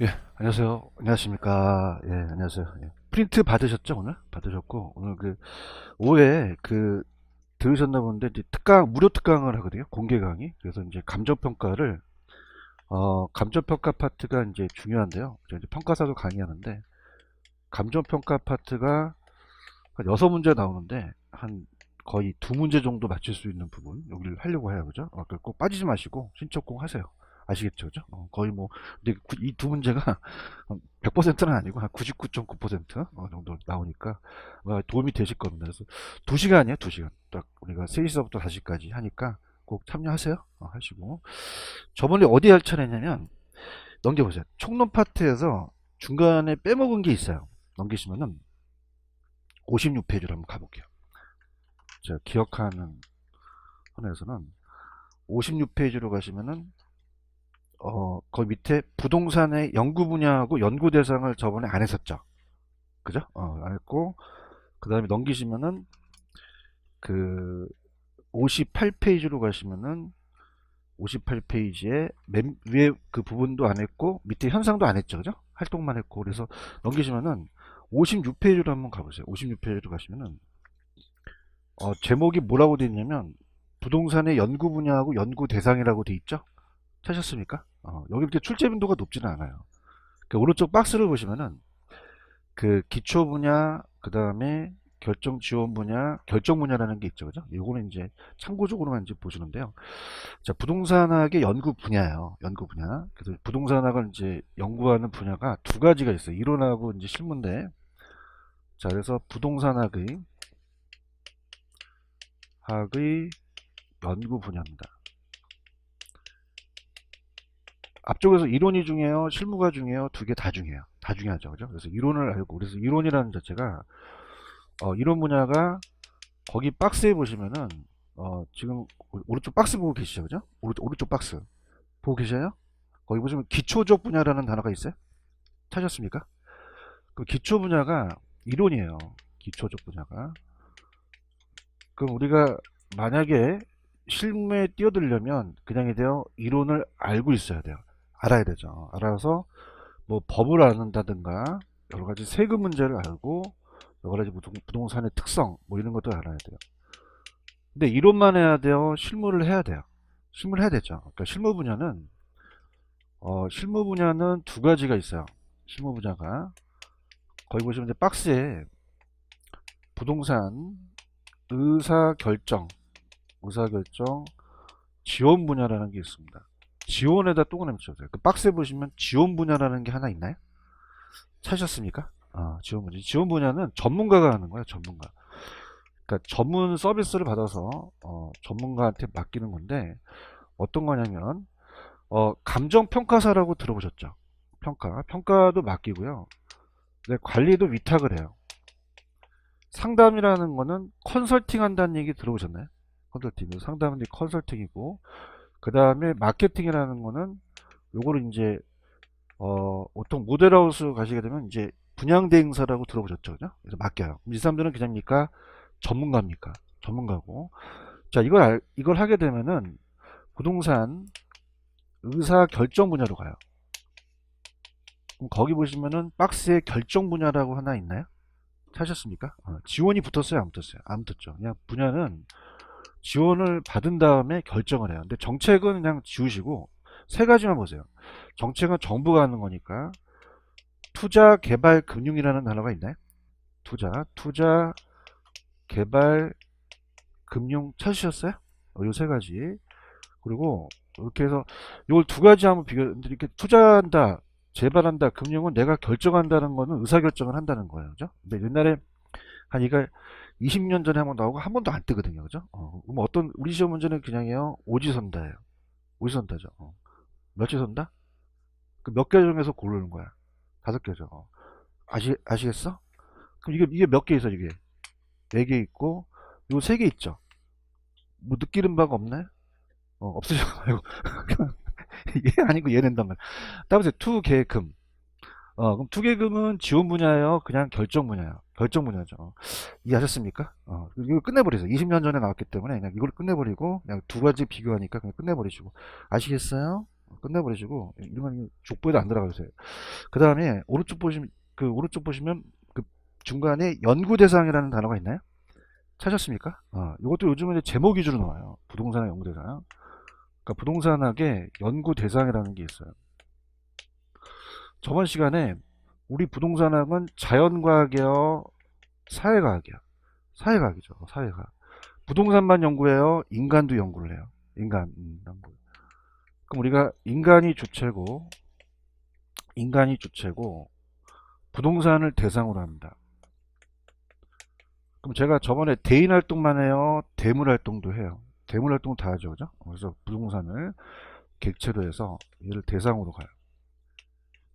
예, 안녕하세요. 안녕하십니까. 예, 안녕하세요. 예. 프린트 받으셨죠, 오늘? 받으셨고, 오늘 오후에 들으셨나 본데, 이제 무료 특강을 하거든요. 공개 강의. 그래서 이제 감정평가를, 감정평가 파트가 이제 중요한데요. 저 이제 평가사도 강의하는데, 감정평가 파트가 한 6문제 나오는데, 한 거의 2문제 정도 맞출 수 있는 부분, 여기를 하려고 해요. 그죠? 그꼭 빠지지 마시고, 신청 꼭 하세요. 아시겠죠? 그죠? 거의 뭐, 근데 이 2문제가 100%는 아니고 한 99.9% 정도 나오니까 도움이 되실 겁니다. 그래서 2시간이에요, 2시간. 딱 우리가 3시서부터 4시까지 하니까 꼭 참여하세요. 하시고. 저번에 어디 할 차례냐면, 넘겨보세요. 총론 파트에서 중간에 빼먹은 게 있어요. 넘기시면은 56페이지로 한번 가볼게요. 제가 기억하는 선에서는 56페이지로 가시면은 거기 밑에 부동산의 연구 분야하고 연구 대상을 저번에 안 했었죠. 그죠? 안 했고, 그 다음에 넘기시면은 그 58페이지로 가시면은 58페이지에 맨 위에 그 부분도 안 했고 밑에 현상도 안 했죠. 그죠? 활동만 했고. 그래서 넘기시면은 56페이지로 한번 가보세요. 56페이지로 가시면은 제목이 뭐라고 되어 있냐면 부동산의 연구 분야하고 연구 대상이라고 되어 있죠. 찾으셨습니까? 여기 이렇게 출제 빈도가 높지는 않아요. 그 오른쪽 박스를 보시면은 그 기초 분야, 그 다음에 결정 지원 분야, 결정 분야라는 게 있죠. 그죠? 요거는 이제 참고적으로만 이제 보시는데요. 자, 부동산학의 연구 분야예요. 연구 분야. 그래서 부동산학을 이제 연구하는 분야가 2가지가 있어요. 이론하고 이제 실무인데. 자, 그래서 부동산학의 연구 분야입니다. 앞쪽에서 이론이 중요해요, 실무가 중요해요, 2개 다 중요해요. 다 중요하죠. 그죠? 그래서 이론을 알고, 그래서 이론이라는 자체가 이론 분야가 거기 박스에 보시면은 지금 오른쪽 박스 보고 계시죠, 그죠? 오른쪽 박스 보고 계셔요? 거기 보시면 기초적 분야라는 단어가 있어요. 찾으셨습니까? 그 기초 분야가 이론이에요. 기초적 분야가. 그럼 우리가 만약에 실무에 뛰어들려면 그냥이 돼요. 이론을 알고 있어야 돼요. 알아야 되죠. 알아서 뭐 법을 아는다든가 여러 가지 세금 문제를 알고 여러 가지 부동산의 특성 뭐 이런 것도 알아야 돼요. 근데 이론만 해야 돼요. 실무를 해야 돼요. 실무를 해야 되죠. 그러니까 실무 분야는 2가지가 있어요. 실무 분야가 거기 보시면 이제 박스에 부동산 의사결정 지원 분야라는 게 있습니다. 지원에다 동그라미 쳐주세요. 그 박스에 보시면 지원 분야라는 게 하나 있나요? 찾으셨습니까? 지원 분야. 지원 분야는 전문가가 하는 거예요. 전문가. 그러니까 전문 서비스를 받아서 전문가한테 맡기는 건데 어떤 거냐면 감정평가사라고 들어보셨죠? 평가도 맡기고요. 근데 관리도 위탁을 해요. 상담이라는 거는 컨설팅 한다는 얘기 들어보셨나요? 컨설팅. 상담은 이제 컨설팅이고, 그 다음에 마케팅이라는 거는 요거를 이제 보통 모델하우스 가시게 되면 이제 분양대행사라고 들어보셨죠? 그죠? 그래서 맡겨요. 그럼 이 사람들은 그냥입니까? 전문가입니까? 전문가고. 자, 이걸 하게 되면은 부동산 의사 결정 분야로 가요. 그럼 거기 보시면은 박스에 결정 분야라고 하나 있나요? 찾으셨습니까? 지원이 붙었어요? 안 붙었어요? 안 붙었죠. 그냥 분야는 지원을 받은 다음에 결정을 해요. 근데 정책은 그냥 지우시고 3가지만 보세요. 정책은 정부가 하는 거니까 투자, 개발, 금융이라는 단어가 있나요? 투자, 개발, 금융 찾으셨어요? 요 3가지. 그리고 이렇게 해서 요 2가지 한번 이렇게 투자한다, 재발한다, 금융은 내가 결정한다는 거는 의사결정을 한다는 거예요. 그죠? 근데 옛날에 한 이거 20년 전에 한번 나오고 한 번도 안 뜨거든요. 그죠? 그럼 우리 시험 문제는 그냥요, 오지선다예요. 오지선다죠. 몇지선다? 그 몇 개 중에서 고르는 거야. 5개죠. 아시겠어? 그럼 이게 몇 개 있어, 이게? 4개 있고, 요 3개 있죠. 뭐 느끼는 바가 없나요? 없으셔 말고. 얘 아니고 얘 낸단 말이야. 따보세요. 투계금. 그럼 투계금은 지원 분야예요? 그냥 결정 분야예요? 결정 분야죠. 이해하셨습니까? 이거 끝내버리세요. 20년 전에 나왔기 때문에 그냥 이걸 끝내버리고 그냥 2가지 비교하니까 그냥 끝내버리시고. 아시겠어요? 끝내버리시고 이런 족보에도 안 들어가주세요. 그 다음에 오른쪽 보시면 그 중간에 연구 대상이라는 단어가 있나요? 찾았습니까? 이것도 요즘은 이제 제목 위주로 나와요. 부동산의 연구 대상. 그러니까 부동산학의 연구 대상이라는 게 있어요. 저번 시간에 우리 부동산학은 자연과학이요, 사회과학이요. 사회과학이죠. 사회과학. 부동산만 연구해요, 인간도 연구를 해요. 인간 연구. 그럼 우리가 인간이 주체고 부동산을 대상으로 합니다. 그럼 제가 저번에 대인 활동만 해요, 대물 활동도 해요. 대물 활동 다 하죠, 그죠? 그래서 부동산을 객체로 해서 얘를 대상으로 가요.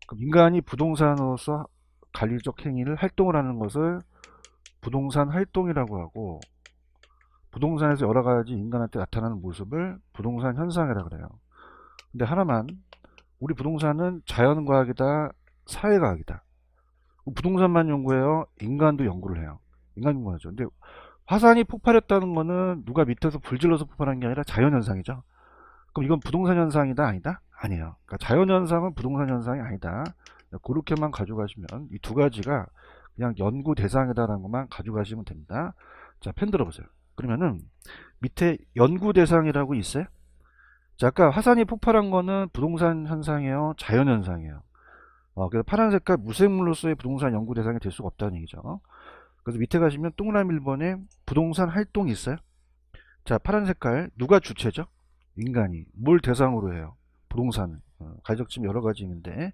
그럼 인간이 부동산으로서 관리적 행위를 활동을 하는 것을 부동산 활동이라고 하고, 부동산에서 여러 가지 인간한테 나타나는 모습을 부동산 현상이라고 그래요. 근데 하나만, 우리 부동산은 자연과학이다, 사회과학이다. 부동산만 연구해요, 인간도 연구를 해요. 인간 연구하죠. 근데 화산이 폭발했다는 거는 누가 밑에서 불질러서 폭발한 게 아니라 자연현상이죠. 그럼 이건 부동산 현상이다, 아니다? 아니에요. 그러니까 자연현상은 부동산 현상이 아니다. 그렇게만 가져가시면, 이 두 가지가 그냥 연구 대상이다라는 것만 가져가시면 됩니다. 자, 펜 들어보세요. 그러면은 밑에 연구 대상이라고 있어요? 자, 아까 화산이 폭발한 거는 부동산 현상이에요, 자연 현상이에요. 그래서 파란 색깔 무생물로서의 부동산 연구 대상이 될 수가 없다는 얘기죠. 그래서 밑에 가시면 동그라미 1번에 부동산 활동이 있어요. 자, 파란 색깔 누가 주체죠? 인간이. 뭘 대상으로 해요? 부동산을. 가격쯤 여러 가지 있는데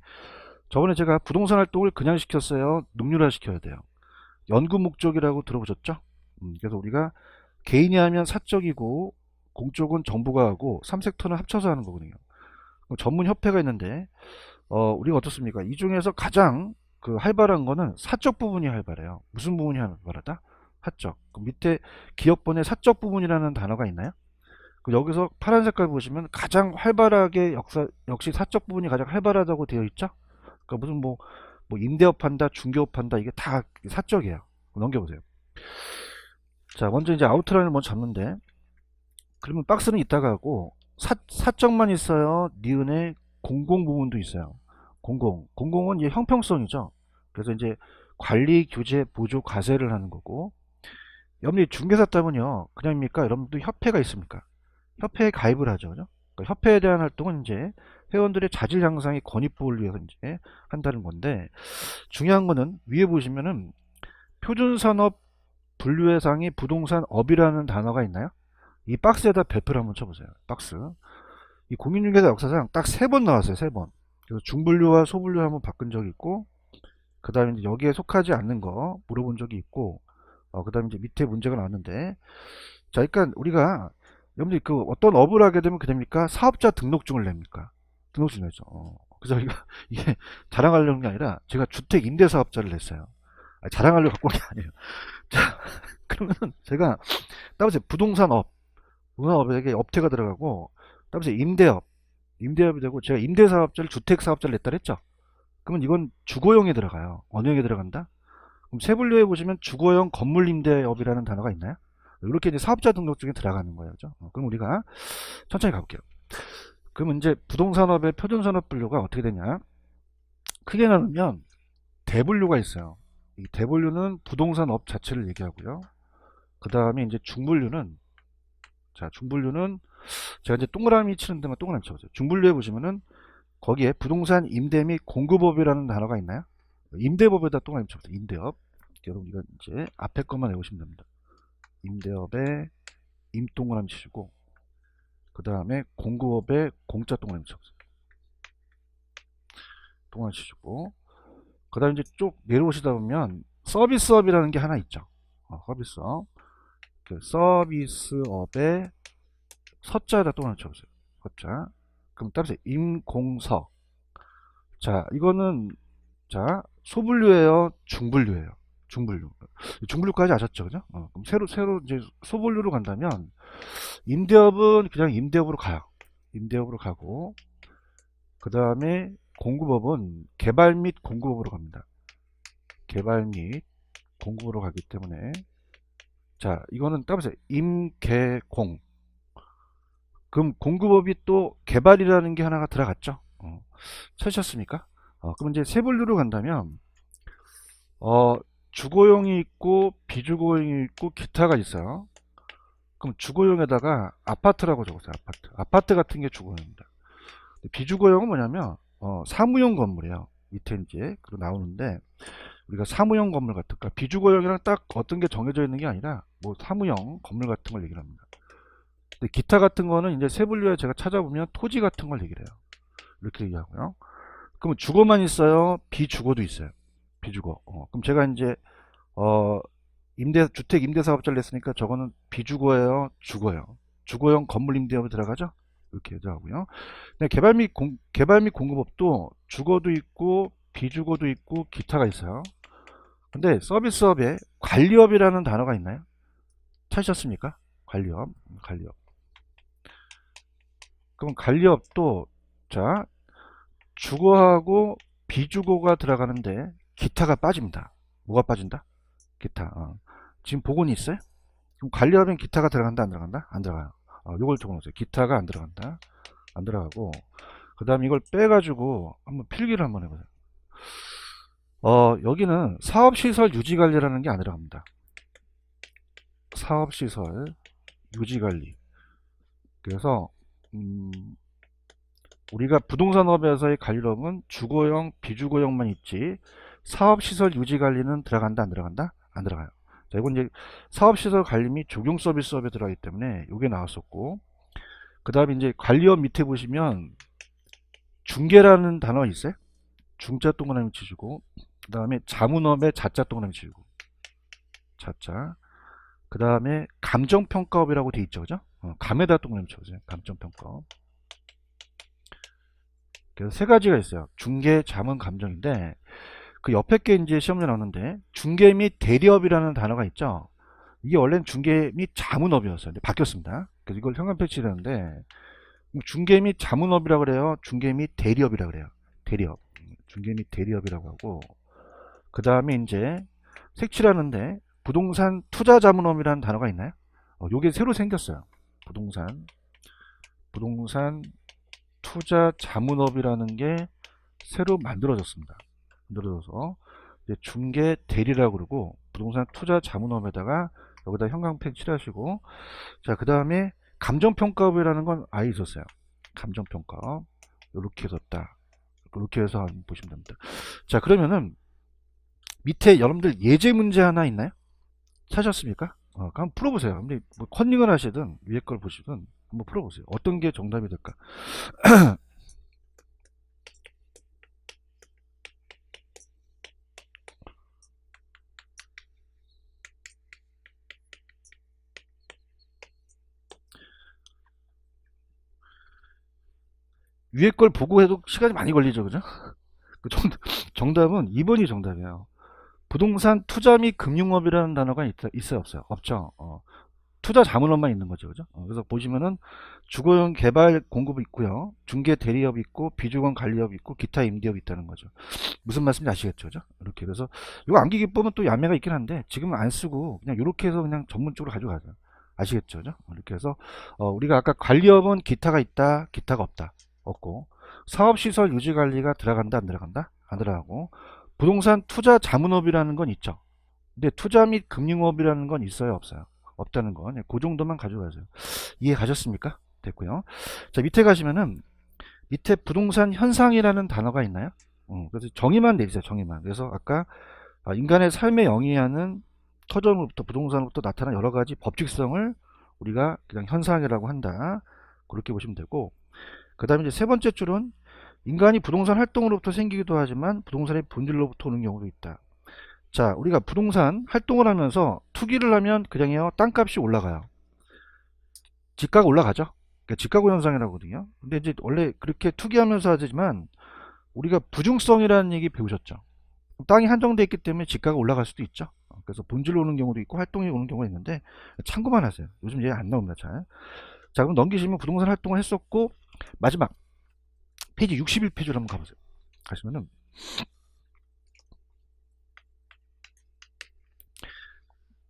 저번에 제가 부동산 활동을 그냥 시켰어요, 능률화 시켜야 돼요? 연구 목적이라고 들어보셨죠? 그래서 우리가 개인이 하면 사적이고 공적은 정부가 하고 3섹터는 합쳐서 하는 거거든요. 전문 협회가 있는데 우리가 어떻습니까? 이 중에서 가장 그 활발한 거는 사적 부분이 활발해요. 무슨 부분이 활발하다? 사적. 그 밑에 기업번에 사적 부분이라는 단어가 있나요? 여기서 파란 색깔 보시면 가장 활발하게 역시 사적 부분이 가장 활발하다고 되어 있죠? 그러니까 무슨 뭐 임대업 한다, 중개업 한다, 이게 다 사적이에요. 넘겨보세요. 자, 먼저 이제 아웃라인을 먼저 잡는데, 그러면 박스는 이따가 하고, 사적만 있어요, 니은에 공공 부분도 있어요. 공공은 이제 형평성이죠. 그래서 이제 관리, 규제, 보조, 과세를 하는 거고, 여러분이 중개사 따면요, 그냥입니까? 여러분도 협회가 있습니까? 협회에 가입을 하죠, 그죠? 그러니까 협회에 대한 활동은 이제 회원들의 자질 향상의 권익보호를 위해서 이제 한다는 건데, 중요한 거는 위에 보시면은 표준산업 분류회상이 부동산업이라는 단어가 있나요? 이 박스에다 별표를 한번 쳐보세요. 박스. 이 공인중개사 역사상 딱 3번 나왔어요. 3번. 그래서 중분류와 소분류 한번 바꾼 적이 있고, 그 다음에 이제 여기에 속하지 않는 거 물어본 적이 있고, 그 다음에 이제 밑에 문제가 나왔는데, 자, 그러니까 우리가 여러분들 그 어떤 업을 하게 되면 그 됩니까? 사업자 등록증을 냅니까? 등록증 내죠. 그래서 이게 자랑하려는 게 아니라 제가 주택 임대사업자를 냈어요. 자랑하려고 갖고 온 게 아니에요. 자, 그러면 제가 따라서 부동산업에게 업태가 들어가고, 따라서 임대업이 되고, 제가 임대사업자를 주택사업자를 냈다 그랬죠? 그러면 이건 주거용에 들어가요. 어느 형에 들어간다? 그럼 세분류에 보시면 주거용 건물 임대업이라는 단어가 있나요? 이렇게 이제 사업자 등록증에 들어가는 거예요. 그죠? 그럼 우리가 천천히 가볼게요. 그럼 이제 부동산업의 표준산업 분류가 어떻게 되냐? 크게 나누면 대분류가 있어요. 이 대분류는 부동산업 자체를 얘기하고요. 그 다음에 이제 중분류는, 자, 중분류는 제가 이제 동그라미 치는 데만 동그라미 쳐보세요. 중분류에 보시면은 거기에 부동산 임대 및 공급업이라는 단어가 있나요? 임대법에다 동그라미 쳐보세요. 임대업. 여러분 이거 이제 앞에 것만 외우시면 됩니다. 임대업에 임동그라미 치시고, 그 다음에 공급업에 공짜 동그라미 쳐보세요. 동그라미 치시고, 그 다음에 이제 쭉 내려오시다 보면 서비스업이라는 게 하나 있죠. 서비스업. 그 서비스업에 서자에다 동그라미 쳐보세요. 서자. 그럼 따라서 임공서. 자, 이거는, 자, 소분류예요, 중분류예요? 중분류. 중분류까지 아셨죠, 그죠? 그럼 새로 이제 소분류로 간다면 임대업은 그냥 임대업으로 가요. 임대업으로 가고, 그 다음에 공급업은 개발 및 공급업으로 갑니다. 개발 및 공급으로 가기 때문에, 자, 이거는 따라서 임개공. 그럼 공급업이 또 개발이라는 게 하나가 들어갔죠. 찾으셨습니까? 그럼 이제 세 분류로 간다면 어, 주거용이 있고 비주거용이 있고 기타가 있어요. 그럼 주거용에다가 아파트라고 적으세요. 아파트 같은 게 주거용입니다. 비주거용은 뭐냐면 사무용 건물이에요. 밑에 이제 그리고 나오는데 우리가 사무용 건물 같은 거 비주거용이랑 딱 어떤 게 정해져 있는 게 아니라 뭐 사무용 건물 같은 걸 얘기를 합니다. 근데 기타 같은 거는 이제 세 분류에 제가 찾아보면 토지 같은 걸 얘기를 해요. 이렇게 얘기하고요. 그럼 주거만 있어요? 비주거도 있어요. 비주거. 그럼 제가 이제 어, 주택 임대사업자를 냈으니까 저거는 비주거예요, 주거예요. 주거용 건물 임대업에 들어가죠? 이렇게 하고요. 근데 개발 및 공급업도 주거도 있고 비주거도 있고 기타가 있어요. 근데 서비스업에 관리업이라는 단어가 있나요? 찾으셨습니까? 관리업. 그럼 관리업도 자 주거하고 비주거가 들어가는데 기타가 빠집니다. 뭐가 빠진다? 기타. 지금 복원이 있어요? 그럼 관리하면 기타가 들어간다 안 들어간다? 안 들어가요. 요걸 적어놓으세요. 기타가 안 들어간다. 안 들어가고 그 다음에 이걸 빼가지고 한번 필기를 한번 해보세요. 여기는 사업시설 유지관리라는 게 안 들어갑니다. 사업시설 유지관리. 그래서 우리가 부동산업에서의 관리업은 주거용 비주거용만 있지 사업시설 유지관리는 들어간다 안 들어간다? 안 들어가요. 자, 이건 이제 사업시설 관리 및 적용 서비스업에 들어가기 때문에 이게 나왔었고 그 다음에 이제 관리업 밑에 보시면 중개라는 단어 있어요. 중자 동그라미 치시고 그 다음에 자문업에 자자 동그라미 치시고 자자 그 다음에 감정평가업이라고 돼 있죠. 그죠? 감에다 동그라미 쳐보세요. 감정평가업. 그래서 세 가지가 있어요. 중개, 자문, 감정인데 그 옆에 게 이제 시험에 나오는데 중개 및 대리업이라는 단어가 있죠. 이게 원래는 중개 및 자문업이었어요. 근데 바뀌었습니다. 그래서 이걸 현관 패치라는데 중개 및 자문업이라고 그래요. 중개 및 대리업이라고 그래요. 대리업. 중개 및 대리업이라고 하고 그 다음에 이제 색칠하는데 부동산 투자 자문업이라는 단어가 있나요? 요게 새로 생겼어요. 부동산 투자 자문업이라는 게 새로 만들어졌습니다. 만들어져서 중개 대리라고 그러고 부동산 투자 자문업에다가 여기다 형광펜 칠하시고 자 그 다음에 감정평가업이라는 건 아예 있었어요. 감정평가업 이렇게 썼다. 이렇게 해서 한번 보시면 됩니다. 자 그러면은 밑에 여러분들 예제 문제 하나 있나요? 찾았습니까? 한번 풀어보세요. 근데 뭐 컨닝을 하시든 위에 걸 보시든 한번 풀어보세요. 어떤 게 정답이 될까? 위에 걸 보고 해도 시간이 많이 걸리죠, 그죠? 그 정답은 2번이 정답이에요. 부동산 투자 및 금융업이라는 단어가 있어요, 없어요? 없죠. 투자 자문업만 있는 거죠, 그죠? 그래서 보시면은 주거용 개발 공급이 있고요, 중개 대리업 있고, 비주건 관리업 있고, 기타 임대업 있다는 거죠. 무슨 말씀인지 아시겠죠, 그죠? 이렇게 그래서 이거 암기 기법은 또 야매가 있긴 한데 지금은 안 쓰고 그냥 이렇게 해서 그냥 전문적으로 가져가죠. 아시겠죠, 그죠? 이렇게 해서 우리가 아까 관리업은 기타가 있다, 기타가 없다, 없고 사업시설 유지관리가 들어간다, 안 들어간다, 안 들어가고 부동산 투자 자문업이라는 건 있죠. 근데 투자 및 금융업이라는 건 있어요, 없어요? 없다는 거. 그 정도만 가져가세요. 이해 가셨습니까? 됐고요. 자, 밑에 가시면은 밑에 부동산 현상이라는 단어가 있나요? 그래서 정의만 내리세요. 정의만. 그래서 아까 인간의 삶에 영위하는 토지로부터 부동산으로부터 나타난 여러 가지 법칙성을 우리가 그냥 현상이라고 한다. 그렇게 보시면 되고 그 다음에 이제 세 번째 줄은 인간이 부동산 활동으로부터 생기기도 하지만 부동산의 본질로부터 오는 경우도 있다. 자, 우리가 부동산 활동을 하면서 투기를 하면 그냥요 땅값이 올라가요. 집가가 올라가죠. 그러니까 집가고 현상이라고 하거든요. 근데 이제 원래 그렇게 투기하면서 하지만 우리가 부중성이라는 얘기 배우셨죠. 땅이 한정돼 있기 때문에 집가가 올라갈 수도 있죠. 그래서 본질로 오는 경우도 있고 활동이 오는 경우가 있는데 참고만 하세요. 요즘 얘기 안 나옵니다. 잘. 자, 그럼 넘기시면 부동산 활동을 했었고 마지막 페이지 61페이지로 한번 가보세요. 가시면은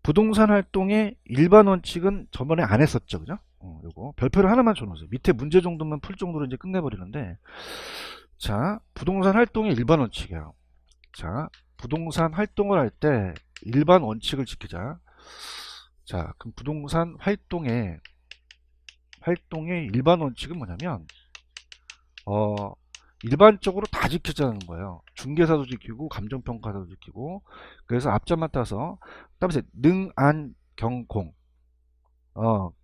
부동산 활동의 일반 원칙은 저번에 안 했었죠, 그죠? 요거 별표를 하나만 줘놓으세요. 밑에 문제 정도만 풀 정도로 이제 끝내버리는데, 자, 부동산 활동의 일반 원칙이에요. 자, 부동산 활동을 할 때 일반 원칙을 지키자. 자, 그럼 부동산 활동의 일반 원칙은 뭐냐면, 일반적으로 다 지키자는 거예요. 중개사도 지키고 감정평가사도 지키고. 그래서 앞자만 따서 따라서 능, 안, 경, 공.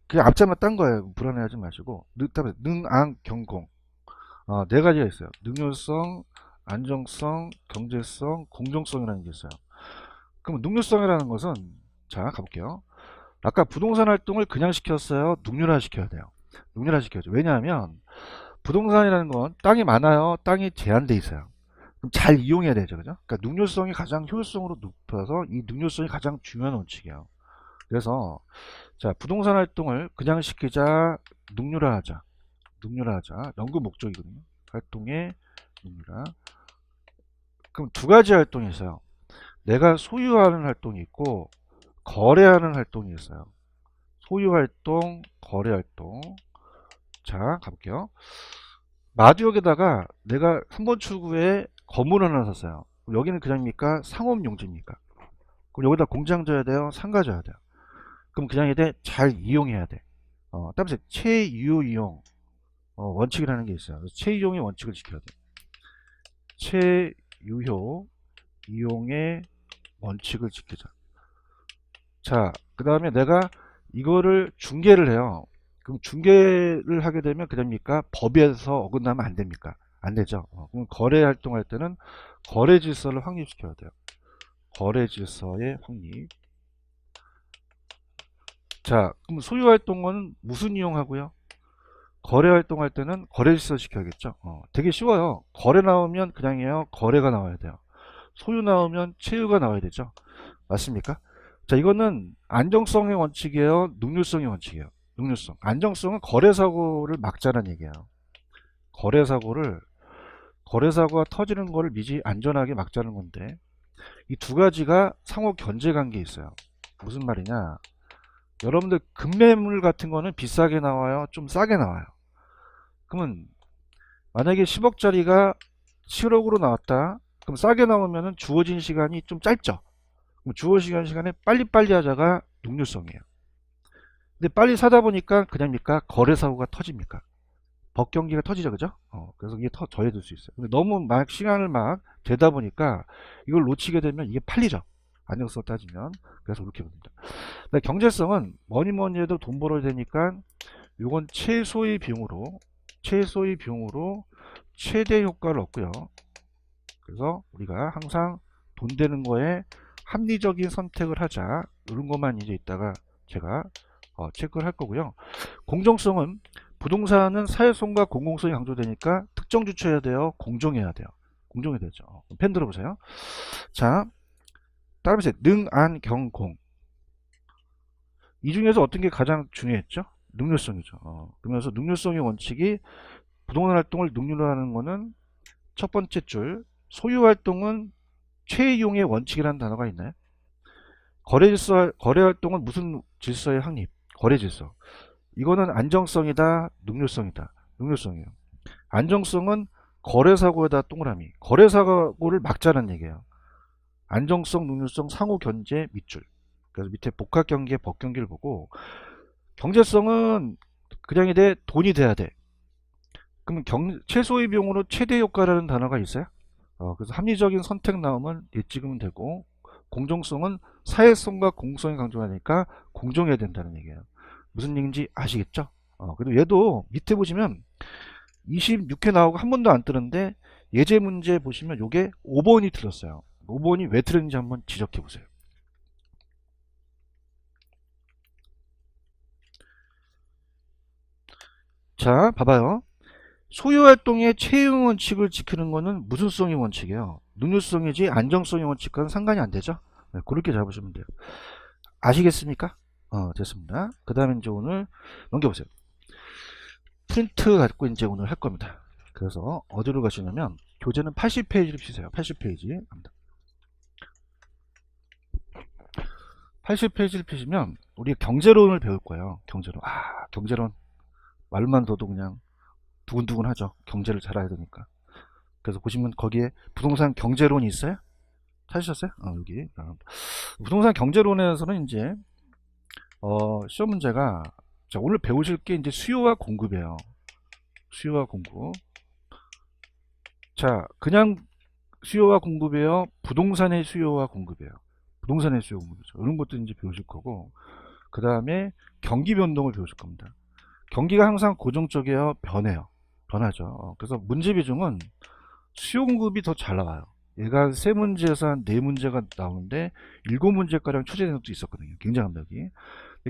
그냥 앞자만 딴 거예요. 불안해하지 마시고. 능, 안, 경, 공. 네 가지가 있어요. 능률성, 안정성, 경제성, 공정성이라는 게 있어요. 그럼 능률성이라는 것은, 자, 가볼게요. 아까 부동산 활동을 그냥 시켰어요? 능률화 시켜야 돼요. 능률화 시켜야죠. 왜냐하면 부동산이라는 건 땅이 많아요? 땅이 제한돼 있어요. 그럼 잘 이용해야 되죠. 그죠? 그러니까 능률성이 가장 효율성으로 높아서 이 능률성이 가장 중요한 원칙이에요. 그래서, 자, 부동산 활동을 그냥 시키자, 능률화하자. 능률화하자. 연구 목적이거든요. 활동의 능률화. 그럼 두 가지 활동이 있어요. 내가 소유하는 활동이 있고 거래하는 활동이 있어요. 소유 활동, 거래 활동. 자, 가볼게요. 마주역에다가 내가 3번 출구에 건물 하나 샀어요. 그럼 여기는 그냥입니까? 상업용지입니까? 그럼 여기다 공장 져야 돼요? 상가 져야 돼요? 그럼 그냥에 대해 잘 이용해야 돼. 따라서 최유 이용 원칙이라는 게 있어요. 최유용의 원칙을 지켜야 돼. 최유효 이용의 원칙을 지키자. 자, 그 다음에 내가 이거를 중개를 해요. 그럼 중개를 하게 되면 그럽니까? 법에서 어긋나면 안 됩니까? 안 되죠. 그럼 거래 활동할 때는 거래 질서를 확립시켜야 돼요. 거래 질서의 확립. 자, 그럼 소유 활동은 무슨 이용하고요? 거래 활동할 때는 거래 질서 시켜야겠죠. 되게 쉬워요. 거래 나오면 그냥이에요. 거래가 나와야 돼요. 소유 나오면 채유가 나와야 되죠. 맞습니까? 자, 이거는 안정성의 원칙이에요? 능률성의 원칙이에요? 능률성. 안정성은 거래사고를 막자는 얘기예요. 거래사고가 터지는 거를 미리 안전하게 막자는 건데, 이 두 가지가 상호 견제 관계에 있어요. 무슨 말이냐? 여러분들 급매물 같은 거는 비싸게 나와요? 좀 싸게 나와요? 그러면 만약에 10억짜리가 7억으로 나왔다. 그럼 싸게 나오면 주어진 시간이 좀 짧죠. 그럼 주어진 시간에 빨리빨리 하자가 능률성이에요. 근데 빨리 사다 보니까 그냥입니까? 거래사고가 터집니까? 법경기가 터지죠, 그죠? 그래서 이게 더해질 수 있어요. 근데 너무 막 시간을 막 되다 보니까 이걸 놓치게 되면 이게 팔리죠. 안정성 따지면. 그래서 이렇게 봅니다. 근데 경제성은 뭐니 해도 돈 벌어야 되니까 이건 최소의 비용으로 최대 효과를 얻고요. 그래서 우리가 항상 돈 되는 거에 합리적인 선택을 하자. 이런 것만 이제 이따가 제가 체크를 할 거고요. 공정성은 부동산은 사회성과 공공성이 강조되니까 특정 주체해야 돼요? 공정해야 돼요? 공정해야 되죠. 펜 들어보세요. 자, 따라서 능, 안, 경, 공. 이 중에서 어떤 게 가장 중요했죠? 능률성이죠. 그러면서 능률성의 원칙이 부동산 활동을 능률화하는 거는 첫 번째 줄, 소유 활동은 최이용의 원칙이라는 단어가 있나요? 거래 활동은 무슨 질서의 확립? 거래 질서. 이거는 안정성이다, 능률성이다. 능률성이에요. 안정성은 거래사고에다 동그라미. 거래사고를 막자는 얘기예요. 안정성, 능률성, 상호 견제, 밑줄. 그래서 밑에 복합 경계, 법경계를 보고, 경제성은 그냥이 돼, 돈이 돼야 돼. 그럼 최소의 비용으로 최대 효과라는 단어가 있어요? 그래서 합리적인 선택 나오면 얘 찍으면 되고, 공정성은 사회성과 공성이 강조하니까 공정해야 된다는 얘기예요. 무슨 얘기인지 아시겠죠? 그리고 얘도 밑에 보시면 26회 나오고 한 번도 안 뜨는데 예제 문제 보시면 요게 5번이 틀렸어요. 5번이 왜 틀렸는지 한번 지적해 보세요. 자, 봐봐요. 소유활동의 채용 원칙을 지키는 거는 무슨 성의 원칙이에요? 능률성이지 안정성의 원칙과는 상관이 안 되죠? 네, 그렇게 잡으시면 돼요. 아시겠습니까? 됐습니다. 그 다음에 이제 오늘 넘겨보세요. 프린트 갖고 이제 오늘 할 겁니다. 그래서 어디로 가시냐면 교재는 80페이지를 피세요. 80페이지. 80페이지를 피시면 우리 경제론을 배울 거예요. 경제론. 경제론. 말만 들어도 그냥 두근두근 하죠. 경제를 잘 알아야 되니까. 그래서 보시면 거기에 부동산 경제론이 있어요? 찾으셨어요? 여기. 부동산 경제론에서는 이제, 시험 문제가, 자, 오늘 배우실 게 이제 수요와 공급이에요. 수요와 공급. 자, 그냥 수요와 공급이에요. 부동산의 수요와 공급이에요. 부동산의 수요 공급이죠. 이런 것도 이제 배우실 거고, 그 다음에 경기 변동을 배우실 겁니다. 경기가 항상 고정적이에요. 변해요. 변하죠. 그래서 문제 비중은 수요 공급이 더 잘 나와요. 얘가 세 문제에서 한 네 문제가 나오는데 일곱 문제가량 초제된 것도 있었거든요. 굉장합니다. 여기.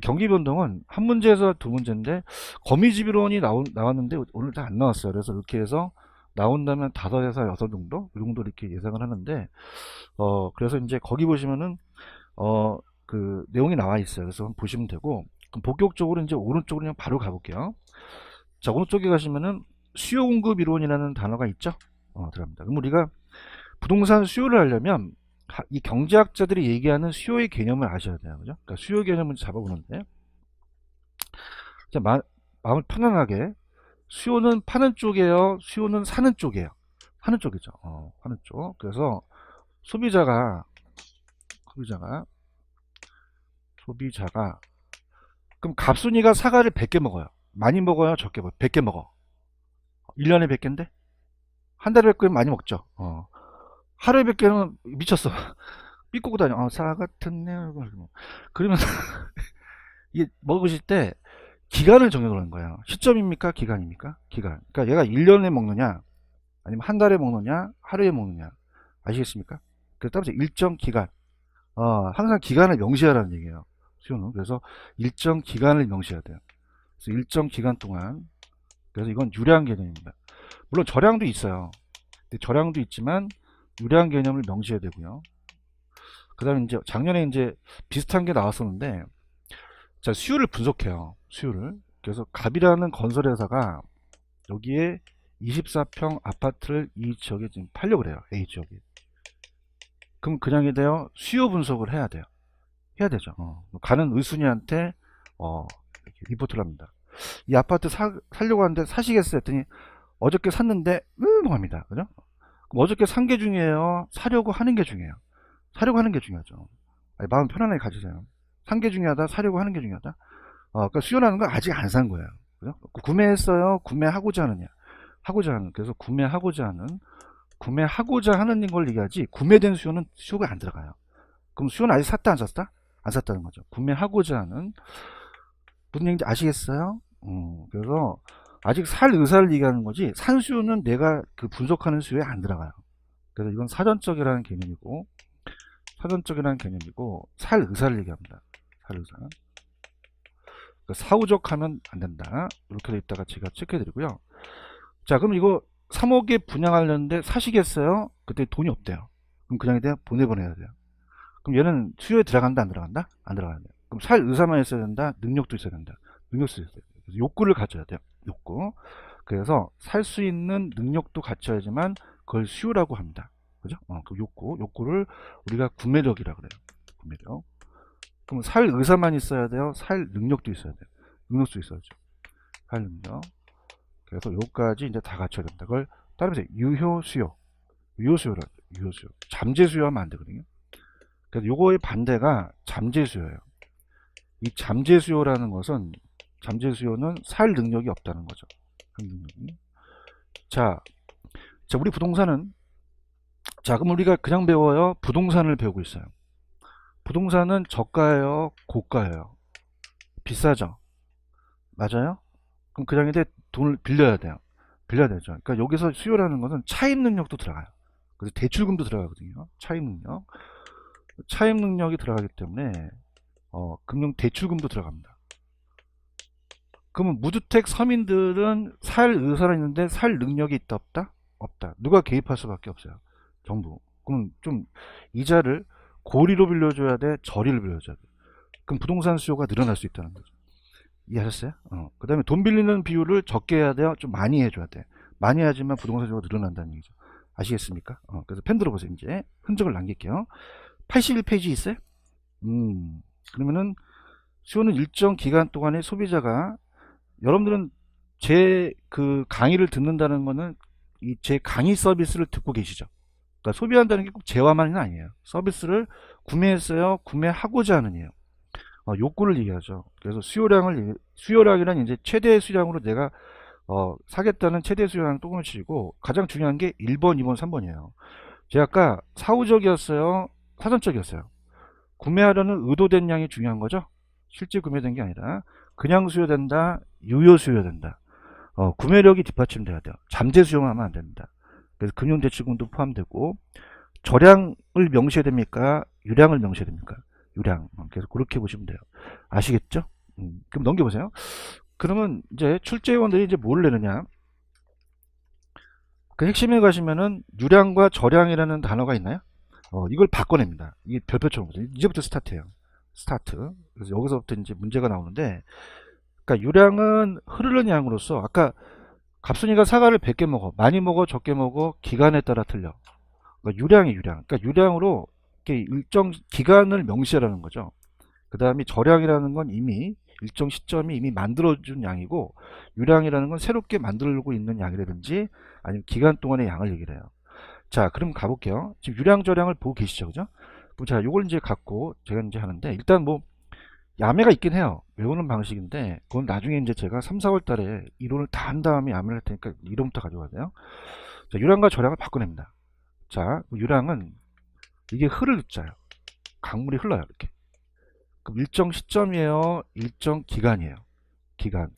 경기 변동은 한 문제에서 두 문제인데 거미집이론이 나왔는데 오늘 다 안 나왔어요. 그래서 이렇게 해서 나온다면 5에서 6 정도? 이 정도 이렇게 예상을 하는데, 그래서 이제 거기 보시면은, 그 내용이 나와 있어요. 그래서 한번 보시면 되고, 그럼 본격적으로 이제 오른쪽으로 그냥 바로 가볼게요. 자, 오른쪽에 가시면은 수요 공급 이론이라는 단어가 있죠? 들어갑니다. 그럼 우리가 부동산 수요를 하려면 이 경제학자들이 얘기하는 수요의 개념을 아셔야 돼요. 그죠? 그러니까 수요 개념을 잡아보는데, 자, 마음을 편안하게, 수요는 파는 쪽이에요? 수요는 사는 쪽이에요? 하는 쪽이죠. 하는 쪽. 그래서 소비자가 그럼 갑순이가 사과를 100개 먹어요. 많이 먹어요? 적게 먹어요? 100개 먹어. 1년에 100개인데? 한 달에 100개면 많이 먹죠. 하루에 100개는 미쳤어. 삐꼬고 다녀. 사과 같은 내 얼굴. 그러면 이게 먹으실 때 기간을 정해놓는 거예요. 시점입니까? 기간입니까? 기간. 그러니까 얘가 1년에 먹느냐, 아니면 한 달에 먹느냐, 하루에 먹느냐. 아시겠습니까? 그래서 따라서 일정 기간. 항상 기간을 명시하라는 얘기예요. 수요는. 그래서 일정 기간을 명시해야 돼요. 그래서 일정 기간 동안. 그래서 이건 유량 개념입니다. 물론 저량도 있어요. 근데 저량도 있지만 유량 개념을 명시해야 되고요. 그 다음에 이제 작년에 이제 비슷한 게 나왔었는데, 자, 수요를 분석해요. 수요를. 그래서 갑이라는 건설회사가 여기에 24평 아파트를 이 지역에 지금 팔려고 그래요. A 지역에. 그럼 그냥이 돼요? 수요 분석을 해야 돼요. 해야 되죠. 가는 의순이한테 이렇게 리포트를 합니다. 이 아파트 살려고 하는데 사시겠어요? 했더니 어저께 샀는데 합니다. 그죠? 그럼 어저께 산 게 중요해요? 사려고 하는 게 중요해요? 사려고 하는 게 중요하죠. 마음 편안하게 가지세요. 산 게 중요하다? 사려고 하는 게 중요하다? 그러니까 수요라는 건 아직 안 산 거예요. 그죠? 구매했어요? 구매하고자 하느냐? 하고자 하는. 그래서 구매하고자 하는 걸 얘기하지, 구매된 수요는 수요가 안 들어가요. 그럼 수요는 아직 샀다 안 샀다? 안 샀다는 거죠. 구매하고자 하는. 무슨 얘기인지 아시겠어요? 그래서 아직 살 의사를 얘기하는 거지, 산 수요는 내가 그 분석하는 수요에 안 들어가요. 그래서 이건 사전적이라는 개념이고, 살 의사를 얘기합니다. 살 의사. 그러니까 사후적하면 안 된다. 이렇게 돼 있다가 제가 체크해 드리고요. 자, 그럼 이거 3억에 분양하려는데 사시겠어요? 그때 돈이 없대요. 그럼 그냥 보내야 돼요. 그럼 얘는 수요에 들어간다 안 들어간다? 안 들어가야 돼요. 그럼 살 의사만 있어야 된다? 능력도 있어야 된다? 능력도 있어야 돼요. 그래서 욕구를 갖춰야 돼요. 욕구. 그래서 살 수 있는 능력도 갖춰야지만 그걸 수요라고 합니다. 그죠? 그 욕구를 우리가 구매력이라고 그래요. 구매력. 그럼 살 의사만 있어야 돼요? 살 능력도 있어야 돼요. 능력도 있어야죠. 살 능력. 그래서 요까지 이제 다 갖춰야 된다. 그걸 따르면서 유효수요. 유효수요라고 해요. 유효수요. 잠재수요하면 안 되거든요. 그래서 요거의 반대가 잠재수요예요. 이 잠재수요라는 것은, 잠재수요는 살 능력이 없다는 거죠. 살 능력이. 자, 우리 부동산은, 자, 그럼 우리가 그냥 배워요? 부동산을 배우고 있어요. 부동산은 저가예요? 고가예요? 비싸죠? 맞아요? 그럼 그냥 돈을 빌려야 돼요. 빌려야 되죠. 그러니까 여기서 수요라는 것은 차입 능력도 들어가요. 그래서 대출금도 들어가거든요. 차입 능력. 차입 능력이 들어가기 때문에 금융 대출금도 들어갑니다. 그러면 무주택 서민들은 살 의사가 있는데 살 능력이 있다 없다? 없다. 누가 개입할 수밖에 없어요. 정부. 그럼 좀 이자를 고리로 빌려줘야 돼? 저리로 빌려줘야 돼? 그럼 부동산 수요가 늘어날 수 있다는 거죠. 이해하셨어요? 그 다음에 돈 빌리는 비율을 적게 해야 돼요? 좀 많이 해줘야 돼? 많이 해야지만 부동산 수요가 늘어난다는 얘기죠. 아시겠습니까? 그래서 펜 들어보세요. 이제 흔적을 남길게요. 81페이지 있어요? 그러면은 수요는 일정 기간 동안에 소비자가, 여러분들은 제 그 강의를 듣는다는 거는 이 제 강의 서비스를 듣고 계시죠. 그러니까 소비한다는 게 꼭 재화만은 아니에요. 서비스를 구매했어요. 구매하고자 하는 이에요. 욕구를 얘기하죠. 그래서 수요량이란 이제 최대 수량으로 내가 사겠다는 최대 수량 또는 치고, 가장 중요한 게 1번, 2번, 3번이에요. 제가 아까 사후적이었어요, 사전적이었어요. 구매하려는 의도된 양이 중요한 거죠. 실제 구매된 게 아니라 그냥 수요된다, 유효 수요된다. 구매력이 뒷받침돼야 돼요. 잠재 수요만 하면 안 됩니다. 그래서 금융대출금도 포함되고, 저량을 명시해야 됩니까? 유량을 명시해야 됩니까? 유량. 그래서 그렇게 보시면 돼요. 아시겠죠? 그럼 넘겨보세요. 그러면 이제 출제위원들이 이제 뭘 내느냐? 그 핵심에 가시면은 유량과 저량이라는 단어가 있나요? 이걸 바꿔냅니다. 이게 별표처럼. 이제부터 스타트예요. 스타트. 그래서 여기서부터 이제 문제가 나오는데, 그러니까 유량은 흐르는 양으로서, 아까 갑순이가 사과를 100개 먹어, 많이 먹어, 적게 먹어, 기간에 따라 틀려. 그러니까 유량이 유량. 그러니까 유량으로 이렇게 일정 기간을 명시하라는 거죠. 그 다음에 저량이라는 건 이미 일정 시점이 이미 만들어준 양이고, 유량이라는 건 새롭게 만들고 있는 양이라든지 아니면 기간 동안의 양을 얘기를 해요. 자, 그럼 가볼게요. 지금 유량 저량을 보고 계시죠, 그죠? 그럼 자, 요걸 이제 갖고 제가 이제 하는데, 일단 뭐 야매가 있긴 해요. 외우는 방식인데 그건 나중에 이제 제가 3, 4월 달에 이론을 다 한 다음에 야매를 할 테니까 이론부터 가져가야 돼요. 자, 유량과 저량을 바꿔냅니다. 자, 유량은 이게 흐를 자요. 강물이 흘러요, 이렇게. 그럼 일정 시점이에요, 일정 기간이에요. 기간.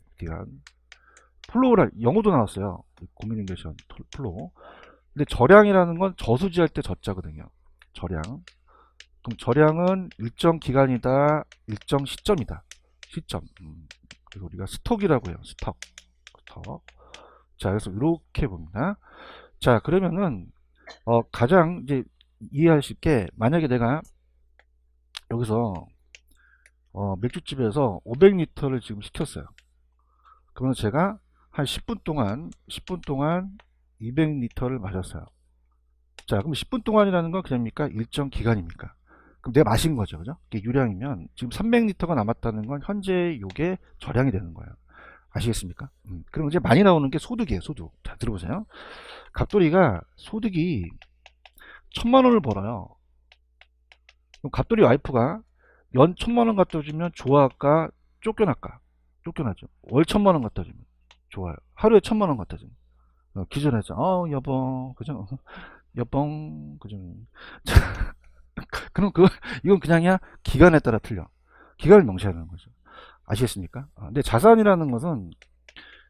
플로우라 영어도 나왔어요. 커뮤니케이션 플로우. 근데 저량이라는 건 저수지할 때 저자거든요. 저량. 그럼 저량은 일정 기간이다, 일정 시점이다. 시점. 그래서 우리가 스톡이라고 해요. 스톡. 자, 그래서 이렇게 봅니다. 자, 그러면은 가장 이제 이해하실 게, 만약에 내가 여기서 맥주집에서 500리터를 지금 시켰어요. 그러면 제가 한 10분 동안 200리터를 마셨어요. 자, 그럼 10분 동안이라는 건 그냥입니까? 일정 기간입니까? 그럼 내가 마신 거죠, 그죠? 이게 유량이면 지금 300리터가 남았다는 건 현재 요게 저량이 되는 거예요. 아시겠습니까? 그럼 이제 많이 나오는 게 소득이에요, 소득. 자, 들어보세요. 갑돌이가 소득이 1000만원을 벌어요. 그럼 갑돌이 와이프가 연 1000만원 갖다 주면 좋아할까? 쫓겨날까? 쫓겨나죠. 월 1000만원 갖다 주면 좋아요. 하루에 1000만원 갖다 주면 기절하죠. 여보, 그죠? 여봉, 그죠? 그럼 이건 그냥이야. 기간에 따라 틀려. 기간을 명시하는 거죠. 아시겠습니까? 근데 자산이라는 것은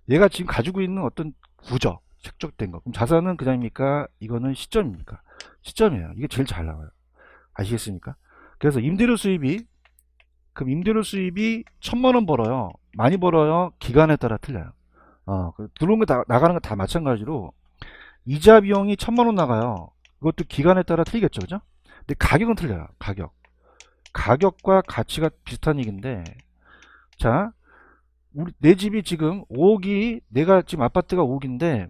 얘가 지금 가지고 있는 어떤 구조, 색적된 거. 그럼 자산은 그냥입니까? 이거는 시점입니까? 시점이에요. 이게 제일 잘 나와요. 아시겠습니까? 그래서 그럼 임대료 수입이 1000만원 벌어요. 많이 벌어요. 기간에 따라 틀려요. 들어온 거 나가는 거 다 마찬가지로 이자 비용이 1000만원 나가요. 이것도 기간에 따라 틀리겠죠, 그죠? 근데 가격은 틀려요. 가격과 가치가 비슷한 얘기인데, 자, 내 집이 지금 5억이, 내가 지금 아파트가 5억인데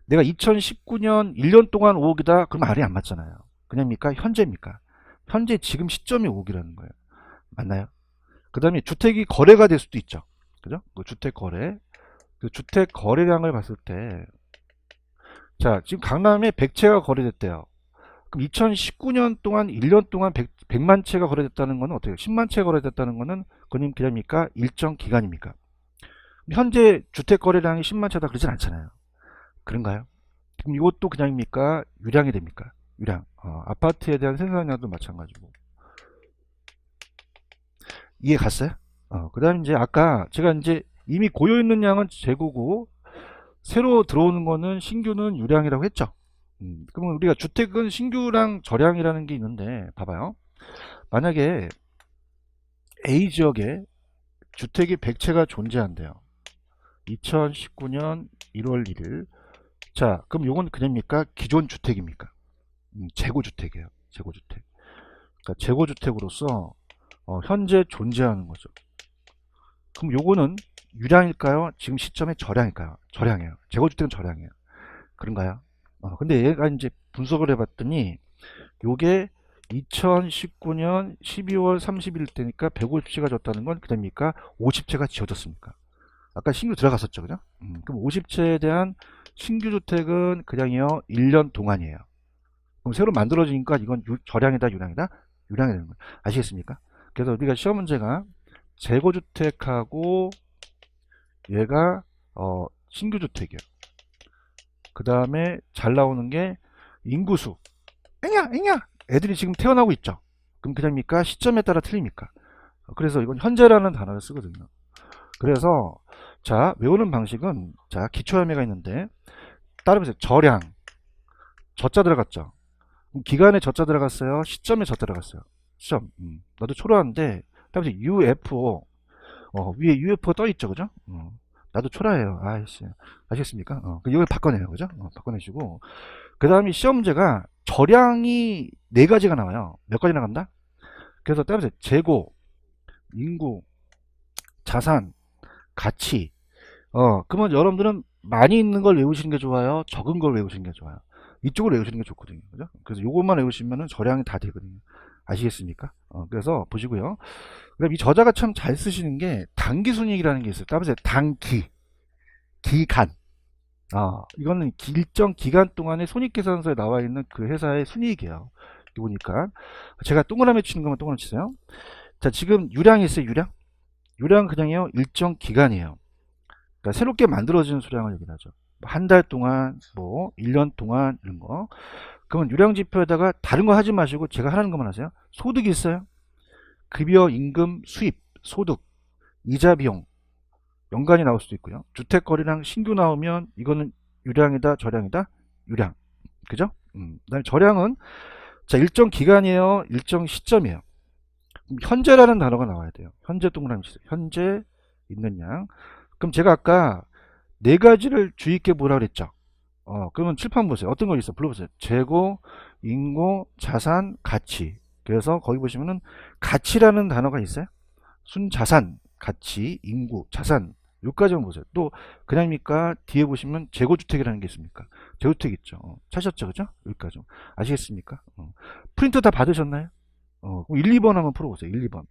내가 2019년 1년 동안 5억이다 그러면 말이 안 맞잖아요. 그냥입니까? 현재입니까? 현재 지금 시점이 5억이라는 거예요. 맞나요? 그 다음에 주택이 거래가 될 수도 있죠, 그죠? 그 주택 거래, 그 주택 거래량을 봤을 때, 자, 지금 강남에 100채가 거래됐대요. 그럼 2019년 동안 1년 동안 100만 채가 거래됐다는 거는 어떻게 해요? 10만 채 거래됐다는 거는 그건 그냥입니까? 일정 기간입니까? 현재 주택 거래량이 10만 채다 그러진 않잖아요. 그런가요? 그럼 이것도 그냥입니까? 유량이 됩니까? 유량. 아파트에 대한 생산량도 마찬가지고. 이해 갔어요? 그 다음에 이제 아까 제가 이제 이미 고여있는 양은 재고고, 새로 들어오는 거는 신규는 유량이라고 했죠. 그러면 우리가 주택은 신규랑 저량이라는 게 있는데, 봐봐요. 만약에 A 지역에 주택이 100채가 존재한대요. 2019년 1월 1일. 자, 그럼 요건 그냥입니까? 기존 주택입니까? 재고주택이에요. 재고주택. 그러니까 재고주택으로서 현재 존재하는 거죠. 그럼 요거는 유량일까요? 지금 시점에 저량일까요? 저량이에요. 재고주택은 저량이에요. 그런가요? 근데 얘가 이제 분석을 해봤더니 요게 2019년 12월 30일 때니까 150채가 졌다는 건 그다음입니까? 50채가 지어졌습니까? 아까 신규 들어갔었죠, 그죠? 그럼 50채에 대한 신규 주택은 그냥요 1년 동안이에요. 그럼 새로 만들어지니까 이건 저량이다, 유량이다? 유량이 되는 거예요. 아시겠습니까? 그래서 우리가 시험 문제가 재고주택하고 얘가 신규 주택이에요. 그 다음에 잘 나오는 게 인구수. 앵야 애들이 지금 태어나고 있죠. 그럼 그냥입니까? 시점에 따라 틀립니까? 그래서 이건 현재라는 단어를 쓰거든요. 그래서 자, 외우는 방식은 자, 기초함의가 있는데 따르면서 저량, 저자 들어갔죠. 그럼 기간에 저자 들어갔어요? 시점에 저자 들어갔어요? 시점. 나도 초라한데 따르면서 UFO, 위에 UFO 떠 있죠, 그죠? 나도 초라해요. 아이씨, 아시겠습니까? 이걸 바꿔내요, 그죠? 바꿔내시고 그 다음에 시험 문제가 저량이 네 가지가 나와요. 몇 가지 나간다? 그래서 따르면서 재고, 인구, 자산, 가치. 그러면 여러분들은 많이 있는 걸 외우시는 게 좋아요? 적은 걸 외우시는 게 좋아요? 이쪽을 외우시는 게 좋거든요. 그죠? 그래서 요것만 외우시면은 저량이 다 되거든요. 아시겠습니까? 그래서 보시고요. 그다음 이 저자가 참 잘 쓰시는 게 단기순이익이라는 게 있어요. 따라서 단기, 기간. 이거는 일정 기간 동안에 손익계산서에 나와 있는 그 회사의 순이익이에요. 보니까 제가 동그라미 치는 것만 동그라미 치세요. 자, 지금 유량이 있어요. 유량 그냥요 일정 기간이에요. 그러니까 새롭게 만들어지는 수량을 얘기하죠. 한 달 동안, 뭐 1년 동안 이런 거. 그러면 유량 지표에다가 다른 거 하지 마시고 제가 하라는 것만 하세요. 소득이 있어요. 급여, 임금, 수입, 소득, 이자 비용 연간이 나올 수도 있고요. 주택거리랑 신규 나오면 이거는 유량이다, 저량이다, 유량. 그죠? 그다음에 저량은 자 일정 기간이에요, 일정 시점이에요. 현재라는 단어가 나와야 돼요. 현재 동그라미 치세요. 현재 있는 양. 그럼 제가 아까 네 가지를 주의 있게 보라 그랬죠. 그러면 칠판 보세요. 어떤 거 있어? 불러보세요. 재고, 인고, 자산, 가치. 그래서 거기 보시면은 가치라는 단어가 있어요. 순자산, 가치, 인구, 자산. 여기까지만 보세요. 또 그냥입니까? 뒤에 보시면 재고주택이라는 게 있습니까? 재고주택 있죠. 찾으셨죠? 그죠? 여기까지. 아시겠습니까? 프린트 다 받으셨나요? 1, 2번 한번 풀어보세요. 1, 2번.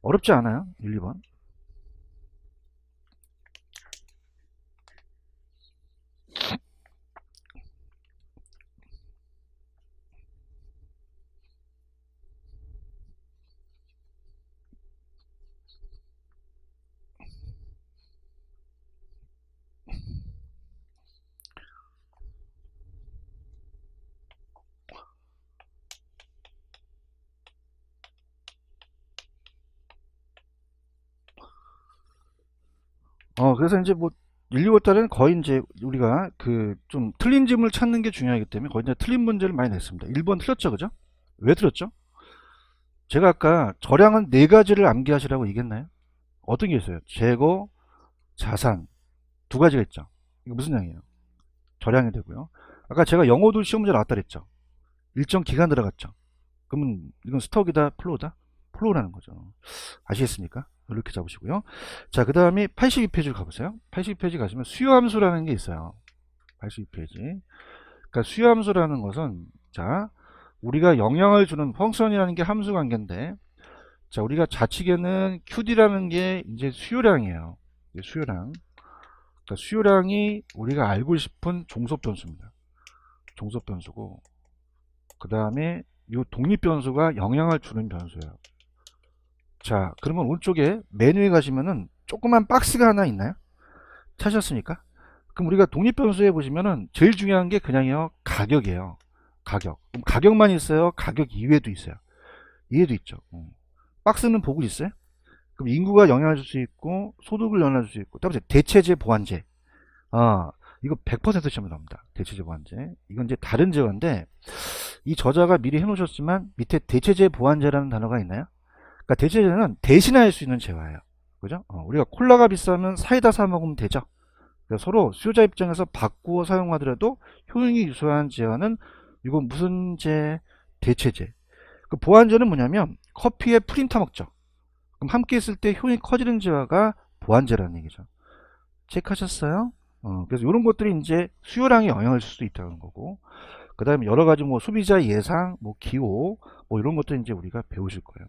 어렵지 않아요? 1, 2번. 그래서 이제 뭐 1, 2월 달에는 거의 이제 우리가 그 좀 틀린 질문을 찾는 게 중요하기 때문에 거의 이제 틀린 문제를 많이 냈습니다. 1번 틀렸죠, 그죠? 왜 틀렸죠? 제가 아까 저량은 네 가지를 암기하시라고 얘기했나요? 어떤 게 있어요? 재고, 자산 두 가지가 있죠. 이거 무슨 양이에요? 저량이 되고요. 아까 제가 영어도 시험 문제 나왔다 그랬죠. 일정 기간 들어갔죠. 그러면 이건 스톡이다, 플로우다? 플로우라는 거죠. 아시겠습니까? 이렇게 잡으시고요. 자, 그 다음에 82페이지로 가보세요. 82페이지 가시면 수요함수라는 게 있어요. 82페이지. 그러니까 수요함수라는 것은 자, 우리가 영향을 주는 펑션이라는 게 함수 관계인데 자, 우리가 좌측에는 QD라는 게 이제 수요량이에요. 수요량. 그러니까 수요량이 우리가 알고 싶은 종속 변수입니다. 종속 변수고 그 다음에 이 독립 변수가 영향을 주는 변수예요. 자, 그러면 오른쪽에 메뉴에 가시면은 조그만 박스가 하나 있나요? 찾으셨습니까? 그럼 우리가 독립 변수에 보시면은 제일 중요한 게 그냥요 가격이에요. 가격. 그럼 가격만 있어요? 가격 이외에도 있어요? 이외에도 있죠. 박스는 보고 있어요? 그럼 인구가 영향을 줄 수 있고 소득을 영향을 줄 수 있고 따라서 대체재 보완제. 이거 100% 시험에 나옵니다. 대체재 보완제. 이건 이제 다른 재화인데 이 저자가 미리 해놓으셨지만 밑에 대체재 보완제라는 단어가 있나요? 그러니까 대체재는 대신할 수 있는 재화예요. 그죠? 우리가 콜라가 비싸면 사이다 사 먹으면 되죠. 그래서 서로 수요자 입장에서 바꾸어 사용하더라도 효용이 유수한 재화는 이건 무슨 재? 대체재. 그 보완제는 뭐냐면 커피에 프린터 먹죠. 그럼 함께 있을 때 효용이 커지는 재화가 보완제라는 얘기죠. 체크하셨어요? 그래서 이런 것들이 이제 수요량에 영향을 줄 수 있다는 거고, 그 다음에 여러 가지 뭐 소비자 예상, 뭐 기호, 뭐 이런 것들 이제 우리가 배우실 거예요.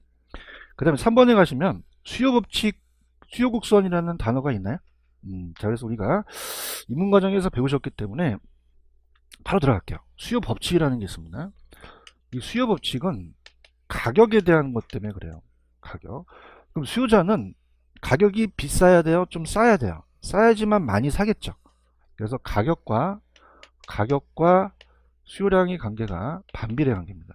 그 다음에 3번에 가시면 수요 법칙, 수요 곡선이라는 단어가 있나요? 자, 그래서 우리가 입문 과정에서 배우셨기 때문에 바로 들어갈게요. 수요 법칙이라는 게 있습니다. 이 수요 법칙은 가격에 대한 것 때문에 그래요. 가격. 그럼 수요자는 가격이 비싸야 돼요? 좀 싸야 돼요? 싸야지만 많이 사겠죠. 그래서 가격과 수요량의 관계가 반비례 관계입니다.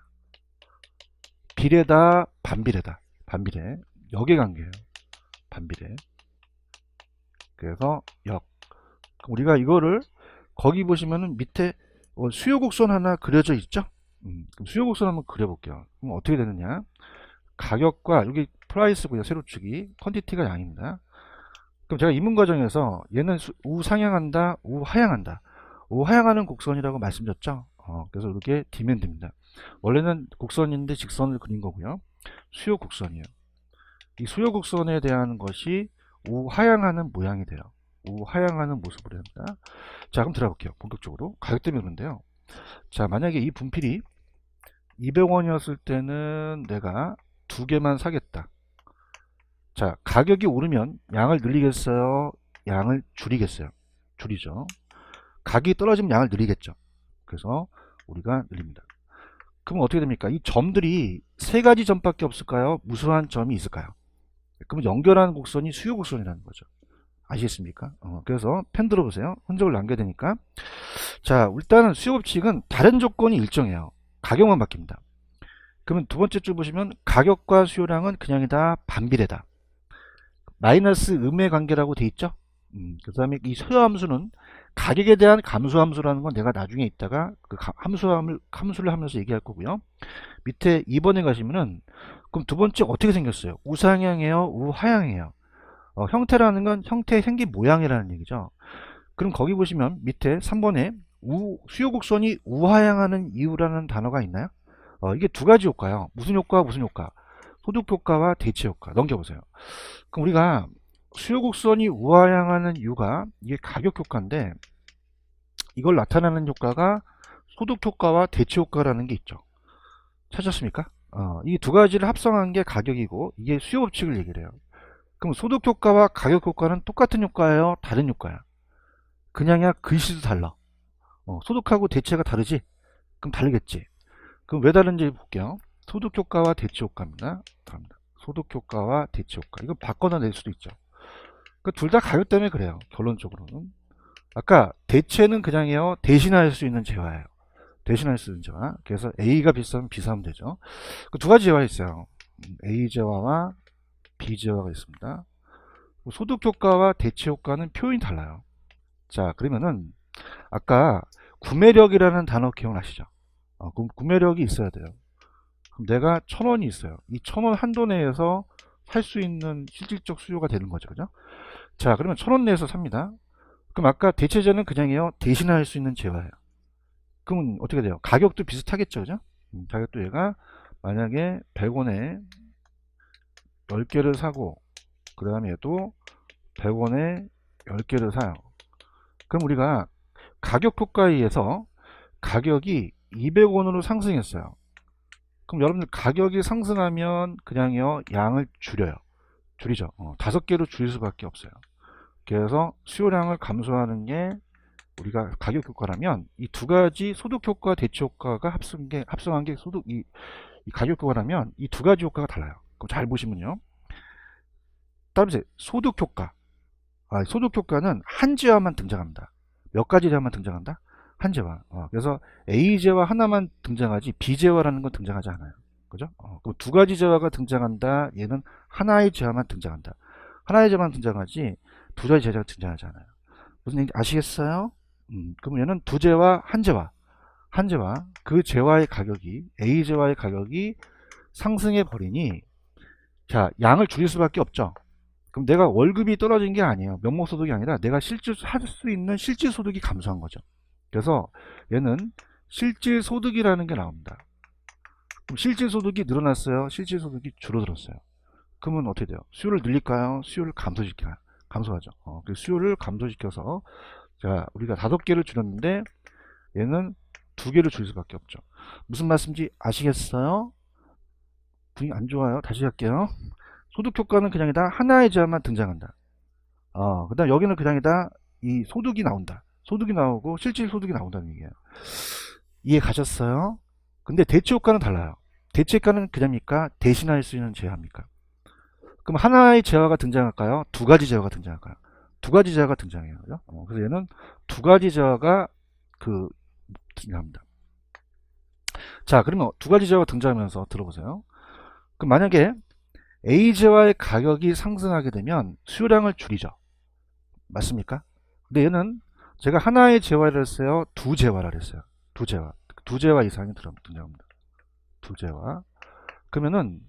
비례다, 반비례다. 반비례. 역의 관계예요. 반비례. 그래서 역. 우리가 이거를 거기 보시면은 밑에 수요 곡선 하나 그려져 있죠? 그럼 수요 곡선 한번 그려볼게요. 그럼 어떻게 되느냐? 가격과 여기 프라이스고요. 세로축이 퀀티티가 양입니다. 그럼 제가 입문 과정에서 얘는 우상향한다, 우하향한다. 우하향하는 곡선이라고 말씀드렸죠. 그래서 이렇게 디맨드입니다. 원래는 곡선인데 직선을 그린 거고요. 수요 곡선이에요. 이 수요 곡선에 대한 것이 우하향하는 모양이 돼요. 우하향하는 모습으로 됩니다. 자, 그럼 들어볼게요. 본격적으로. 가격 때문에 그런데요. 자, 만약에 이 분필이 200원이었을 때는 내가 두 개만 사겠다. 자, 가격이 오르면 양을 늘리겠어요? 양을 줄이겠어요? 줄이죠. 가격이 떨어지면 양을 늘리겠죠. 그래서 우리가 늘립니다. 그럼 어떻게 됩니까? 이 점들이 세 가지 점밖에 없을까요? 무수한 점이 있을까요? 그럼 연결하는 곡선이 수요 곡선이라는 거죠. 아시겠습니까? 그래서 펜 들어보세요. 흔적을 남겨야 되니까. 자, 일단은 수요 법칙은 다른 조건이 일정해요. 가격만 바뀝니다. 그러면 두 번째 줄 보시면 가격과 수요량은 그냥이다, 반비례다. 마이너스 음의 관계라고 돼 있죠. 그 다음에 이 수요 함수는 가격에 대한 감수 함수라는 건 내가 나중에 있다가 그 함수를 하면서 얘기할 거고요. 밑에 2번에 가시면은 그럼 두 번째 어떻게 생겼어요? 우상향이에요? 우하향이에요? 형태라는 건 형태의 생긴 모양이라는 얘기죠. 그럼 거기 보시면 밑에 3번에 수요 곡선이 우하향하는 이유라는 단어가 있나요? 이게 두 가지 효과요. 무슨 효과, 무슨 효과? 소득 효과와 대체 효과. 넘겨보세요. 그럼 우리가 수요 곡선이 우하향하는 이유가 이게 가격 효과인데 이걸 나타내는 효과가 소득 효과와 대체 효과라는 게 있죠. 찾았습니까? 이 두 가지를 합성한 게 가격이고 이게 수요 법칙을 얘기를 해요. 그럼 소득 효과와 가격 효과는 똑같은 효과예요? 다른 효과야? 그냥이야 글씨도 달라. 소득하고 대체가 다르지? 그럼 다르겠지. 그럼 왜 다른지 볼게요. 소득 효과와 대체 효과입니다. 소득 효과와 대체 효과. 이거 바꿔서 낼 수도 있죠. 둘 다 가격 때문에 그래요. 결론적으로는. 아까 대체는 그냥이요. 대신할 수 있는 재화예요. 대신할 수 있는 재화. 그래서 A가 비싸면 B 사면 되죠. 그 두 가지 재화가 있어요. A 재화와 B 재화가 있습니다. 소득 효과와 대체 효과는 표현이 달라요. 자, 그러면은 아까 구매력이라는 단어 기억나시죠? 구매력이 있어야 돼요. 그럼 내가 1,000원이 있어요. 이 1,000원 한도 내에서 살 수 있는 실질적 수요가 되는 거죠. 그죠? 자, 그러면 1,000원 내에서 삽니다. 그럼 아까 대체제는 그냥이요. 대신할 수 있는 재화예요. 그러면 어떻게 돼요? 가격도 비슷하겠죠. 그죠? 가격도 얘가 만약에 100원에 10개를 사고 그 다음에 얘도 100원에 10개를 사요. 그럼 우리가 가격 효과에 의해서 가격이 200원으로 상승했어요. 그럼 여러분들 가격이 상승하면 그냥요 양을 줄이죠. 5개로 줄일 수밖에 없어요. 그래서 수요량을 감소하는 게 우리가 가격 효과라면 이 두 가지 소득 효과, 대체 효과가 합성한 게 이 가격 효과라면 이 두 가지 효과가 달라요. 그럼 잘 보시면요. 따라서 소득 효과. 소득 효과는 한 재화만 등장합니다. 몇 가지 재화만 등장한다? 한 재화. 그래서 A 재화 하나만 등장하지 B 재화라는 건 등장하지 않아요. 그죠? 그럼 두 가지 재화가 등장한다. 얘는 하나의 재화만 등장한다. 하나의 재화만 등장하지 두 가지 재화가 등장하지 않아요. 무슨 얘기 아시겠어요? 그럼 얘는 두 재화, 한 재화. 그 재화의 가격이 A 재화의 가격이 상승해 버리니 자, 양을 줄일 수밖에 없죠. 그럼 내가 월급이 떨어진 게 아니에요. 명목소득이 아니라 내가 실질 할 수 있는 실질소득이 감소한 거죠. 그래서 얘는 실질소득이라는 게 나옵니다. 그럼 실질소득이 늘어났어요? 실질소득이 줄어들었어요? 그러면 어떻게 돼요? 수요를 늘릴까요? 수요를 감소시킬까요? 감소하죠. 그 수요를 감소시켜서 자, 우리가 5개를 줄였는데 얘는 2개를 줄 수밖에 없죠. 무슨 말씀인지 아시겠어요? 분위기 안 좋아요. 다시 할게요. 소득 효과는 그냥이다. 하나의 제한만 등장한다. 그 다음 여기는 그냥이다. 이 소득이 나온다. 소득이 나오고 실질 소득이 나온다는 얘기예요. 이해 가셨어요? 근데 대체 효과는 달라요. 대체 효과는 그냥입니까? 대신할 수 있는 제한입니까? 그럼 하나의 제어가 등장할까요? 2가지 제어가 등장할까요? 2가지 제어가 등장해요. 그죠? 그래서 얘는 2가지 제어가 등장합니다. 자, 그러면 2가지 제어가 등장하면서 들어보세요. 그럼 만약에 A 제어의 가격이 상승하게 되면 수요량을 줄이죠. 맞습니까? 근데 얘는 제가 하나의 재화를 했어요. 2재화를 했어요. 2재화. 2재화 이상이 등장합니다. 2재화. 그러면은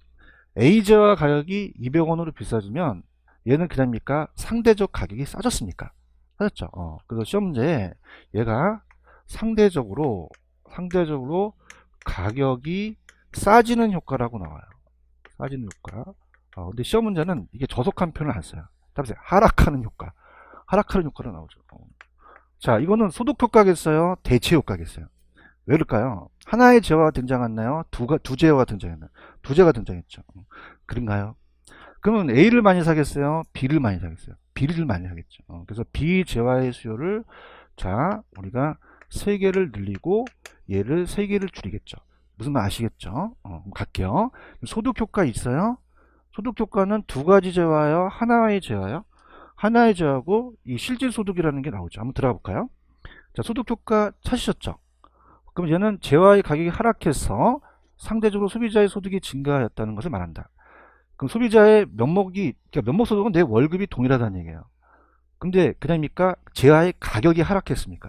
A재화 가격이 200원으로 비싸지면 얘는 그냥입니까? 상대적 가격이 싸졌습니까? 싸졌죠. 그래서 시험 문제에 얘가 상대적으로 가격이 싸지는 효과라고 나와요. 싸지는 효과. 근데 시험 문제는 이게 저속한 표현을 안 써요. 답이 하락하는 효과. 하락하는 효과로 나오죠. 자, 이거는 소득 효과겠어요? 대체 효과겠어요? 왜 그럴까요? 하나의 제어가 등장했나요? 두 제어가 등장했나요? 2제가 등장했죠. 그런가요? 그러면 A를 많이 사겠어요? B를 많이 사겠어요? B를 많이 사겠죠. 그래서 B 제어의 수요를 자, 우리가 3개를 늘리고 얘를 3개를 줄이겠죠. 무슨 말 아시겠죠? 그럼 갈게요. 소득 효과 있어요? 소득 효과는 2가지 제어요? 하나의 제어요? 하나의 제어하고 이 실질 소득이라는 게 나오죠. 한번 들어가 볼까요? 자, 소득 효과 찾으셨죠? 그럼 얘는 재화의 가격이 하락해서 상대적으로 소비자의 소득이 증가하였다는 것을 말한다. 그럼 소비자의 그러니까 면목 소득은 내 월급이 동일하다는 얘기예요. 근데 그냥입니까? 재화의 가격이 하락했습니까?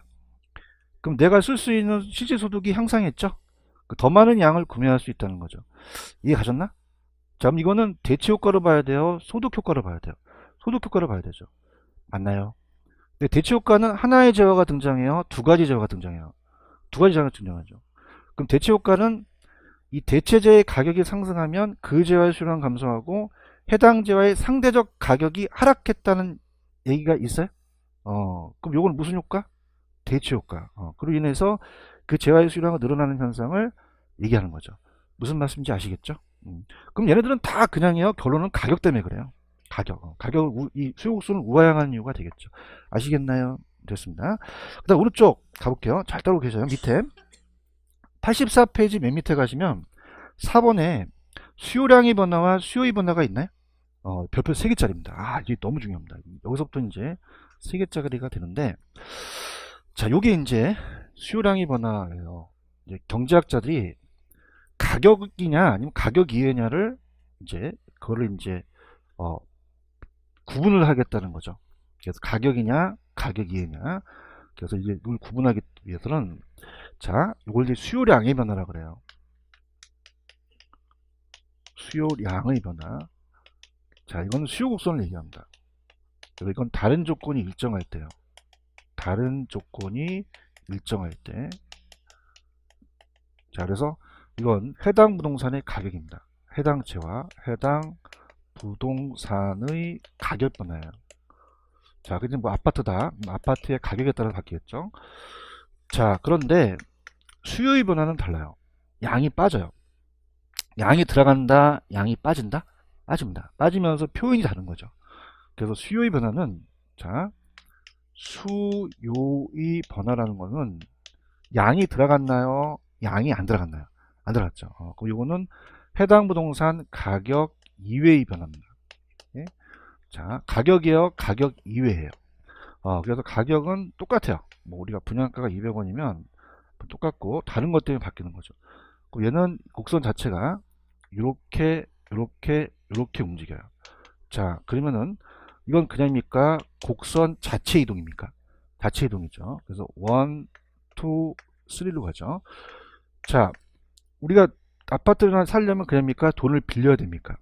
그럼 내가 쓸 수 있는 실질 소득이 향상했죠? 더 많은 양을 구매할 수 있다는 거죠. 이해 가셨나? 자, 그럼 이거는 대체 효과로 봐야 돼요? 소득 효과로 봐야 돼요? 소득 효과로 봐야 되죠. 맞나요? 근데 대체 효과는 하나의 제어가 등장해요? 2가지 제어가 등장해요? 2가지 제어가 등장하죠. 그럼 대체 효과는 이 대체제의 가격이 상승하면 그 제어의 수요량 감소하고 해당 제어의 상대적 가격이 하락했다는 얘기가 있어요? 그럼 요건 무슨 효과? 대체 효과. 그로 인해서 그 제어의 수요량이 늘어나는 현상을 얘기하는 거죠. 무슨 말씀인지 아시겠죠? 그럼 얘네들은 다 그냥이에요. 결론은 가격 때문에 그래요. 가격을 이 수요국수는 우하향하는 이유가 되겠죠. 아시겠나요? 됐습니다. 그 다음 오른쪽 가볼게요. 잘 따르고 계셔요. 밑에 84페이지 맨 밑에 가시면 4번에 수요량의 변화와 수요의 변화가 있나요? 별표 3개짜리입니다. 이게 너무 중요합니다. 여기서부터 이제 3개짜리가 되는데, 자, 요게 이제 수요량의 변화예요. 이제 경제학자들이 가격이냐 아니면 가격 이외냐를 이제 그거를 이제 구분을 하겠다는 거죠. 그래서 가격이냐 가격 이외냐. 그래서 이제 이걸 구분하기 위해서는 자, 이걸 이제 수요량의 변화라 그래요. 수요량의 변화. 자, 이건 수요 곡선을 얘기합니다. 그래서 이건 다른 조건이 일정할 때요. 다른 조건이 일정할 때. 자, 그래서 이건 해당 부동산의 가격입니다. 해당 채와 해당 부동산의 가격 변화예요. 자, 근데 뭐 아파트다. 아파트의 가격에 따라 바뀌겠죠. 자, 그런데 수요의 변화는 달라요. 양이 빠져요. 양이 들어간다, 양이 빠진다? 빠집니다. 빠지면서 표현이 다른 거죠. 그래서 수요의 변화는 자, 수요의 변화라는 거는 양이 들어갔나요? 양이 안 들어갔나요? 안 들어갔죠. 그럼 이거는 해당 부동산 가격 이외의 변화입니다. 예? 자, 가격이에요. 가격 이외예요. 그래서 가격은 똑같아요. 뭐 우리가 분양가가 200원이면 똑같고 다른 것 때문에 바뀌는 거죠. 얘는 곡선 자체가 이렇게 움직여요. 자, 그러면은 이건 그냥입니까? 곡선 자체 이동입니까? 자체 이동이죠. 그래서 1, 2, 3로 가죠. 자, 우리가 아파트를 살려면 그냥입니까? 돈을 빌려야 됩니까?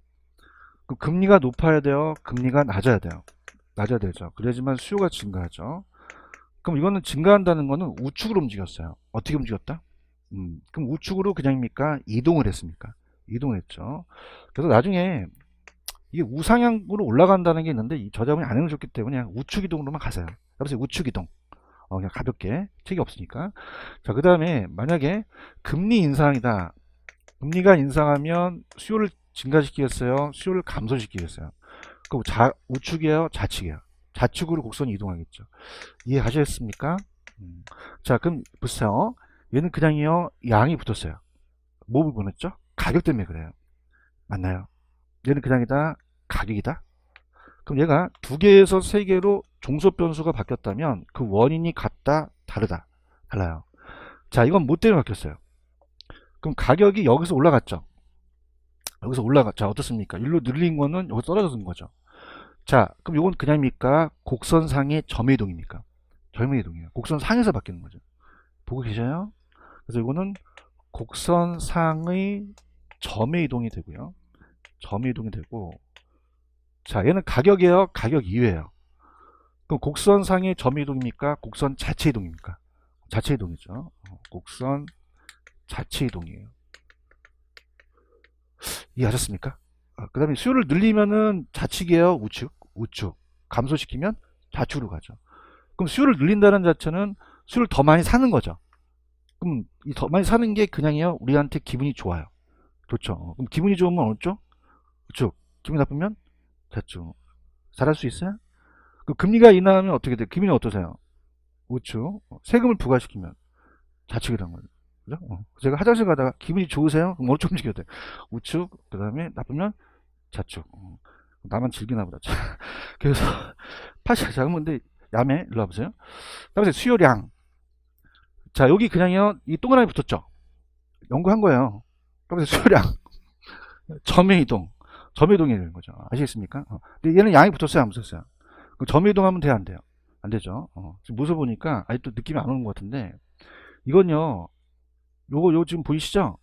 그럼 금리가 높아야 돼요? 금리가 낮아야 돼요? 낮아야 되죠. 그래야지만 수요가 증가하죠. 그럼 이거는 증가한다는 거는 우측으로 움직였어요. 어떻게 움직였다? 그럼 우측으로 그냥입니까? 이동을 했습니까? 이동했죠. 그래서 나중에 이게 우상향으로 올라간다는 게 있는데 이 저자분이 안 해놓으셨기 때문에 그냥 우측 이동으로만 가세요. 그래서 우측 이동. 그냥 가볍게 책이 없으니까. 자, 그 다음에 만약에 금리 인상이다. 금리가 인상하면 수요를 증가시키겠어요? 수요를 감소시키겠어요? 그럼 우측이에요? 좌측이에요? 좌측으로 곡선이 이동하겠죠. 이해하셨습니까? 자, 그럼 보세요. 얘는 그냥요, 양이 붙었어요. 뭐 보냈죠? 가격 때문에 그래요. 맞나요? 얘는 그냥이다, 가격이다. 그럼 얘가 두 개에서 세 개로 종속 변수가 바뀌었다면 그 원인이 같다, 다르다, 달라요. 자, 이건 뭐 때문에 바뀌었어요? 그럼 가격이 여기서 올라갔죠. 여기서 올라갔죠. 어떻습니까? 일로 늘린 거는 여기 떨어졌는 거죠. 자, 그럼 이건 그냥입니까? 곡선상의 점의 이동입니까? 점의 이동이에요. 곡선상에서 바뀌는 거죠. 보고 계셔요? 그래서 이거는 곡선상의 점의 이동이 되고요. 점의 이동이 되고, 자, 얘는 가격이에요? 가격 이외예요? 그럼 곡선상의 점의 이동입니까? 곡선 자체 이동입니까? 자체 이동이죠. 곡선 자체 이동이에요. 이해하셨습니까? 그 다음에 수요를 늘리면은 좌측이에요? 우측? 우측. 감소시키면 좌측으로 가죠. 그럼 수요를 늘린다는 자체는 수요를 더 많이 사는 거죠. 그럼 이 더 많이 사는 게 그냥이요, 우리한테 기분이 좋아요. 좋죠. 그럼 기분이 좋으면 어느 쪽? 우측. 기분이 나쁘면 좌측. 잘할 수 있어요? 그 금리가 인하하면 어떻게 돼요? 기분이 어떠세요? 우측. 세금을 부과시키면 좌측이란 거죠. 그죠? 제가 화장실 가다가 기분이 좋으세요? 그럼 어느 쪽 움직여야 돼? 우측. 그 다음에 나쁘면 좌측. 나만 즐기나 보다. 그래서 파시 작은데 야매 일로 와보세요. 그다음에 수요량. 자, 여기 그냥요, 이 동그라미 붙었죠. 연구한 거예요. 그다음에 수요량, 점의 이동, 점의 이동이 되는 거죠. 아시겠습니까? 근데 얘는 양이 붙었어요, 안 붙었어요? 그럼 점의 이동하면 돼요, 안 돼요? 안 되죠. 지금 모습 보니까 아직도 느낌이 안 오는 것 같은데, 이건요, 요거 지금 보이시죠?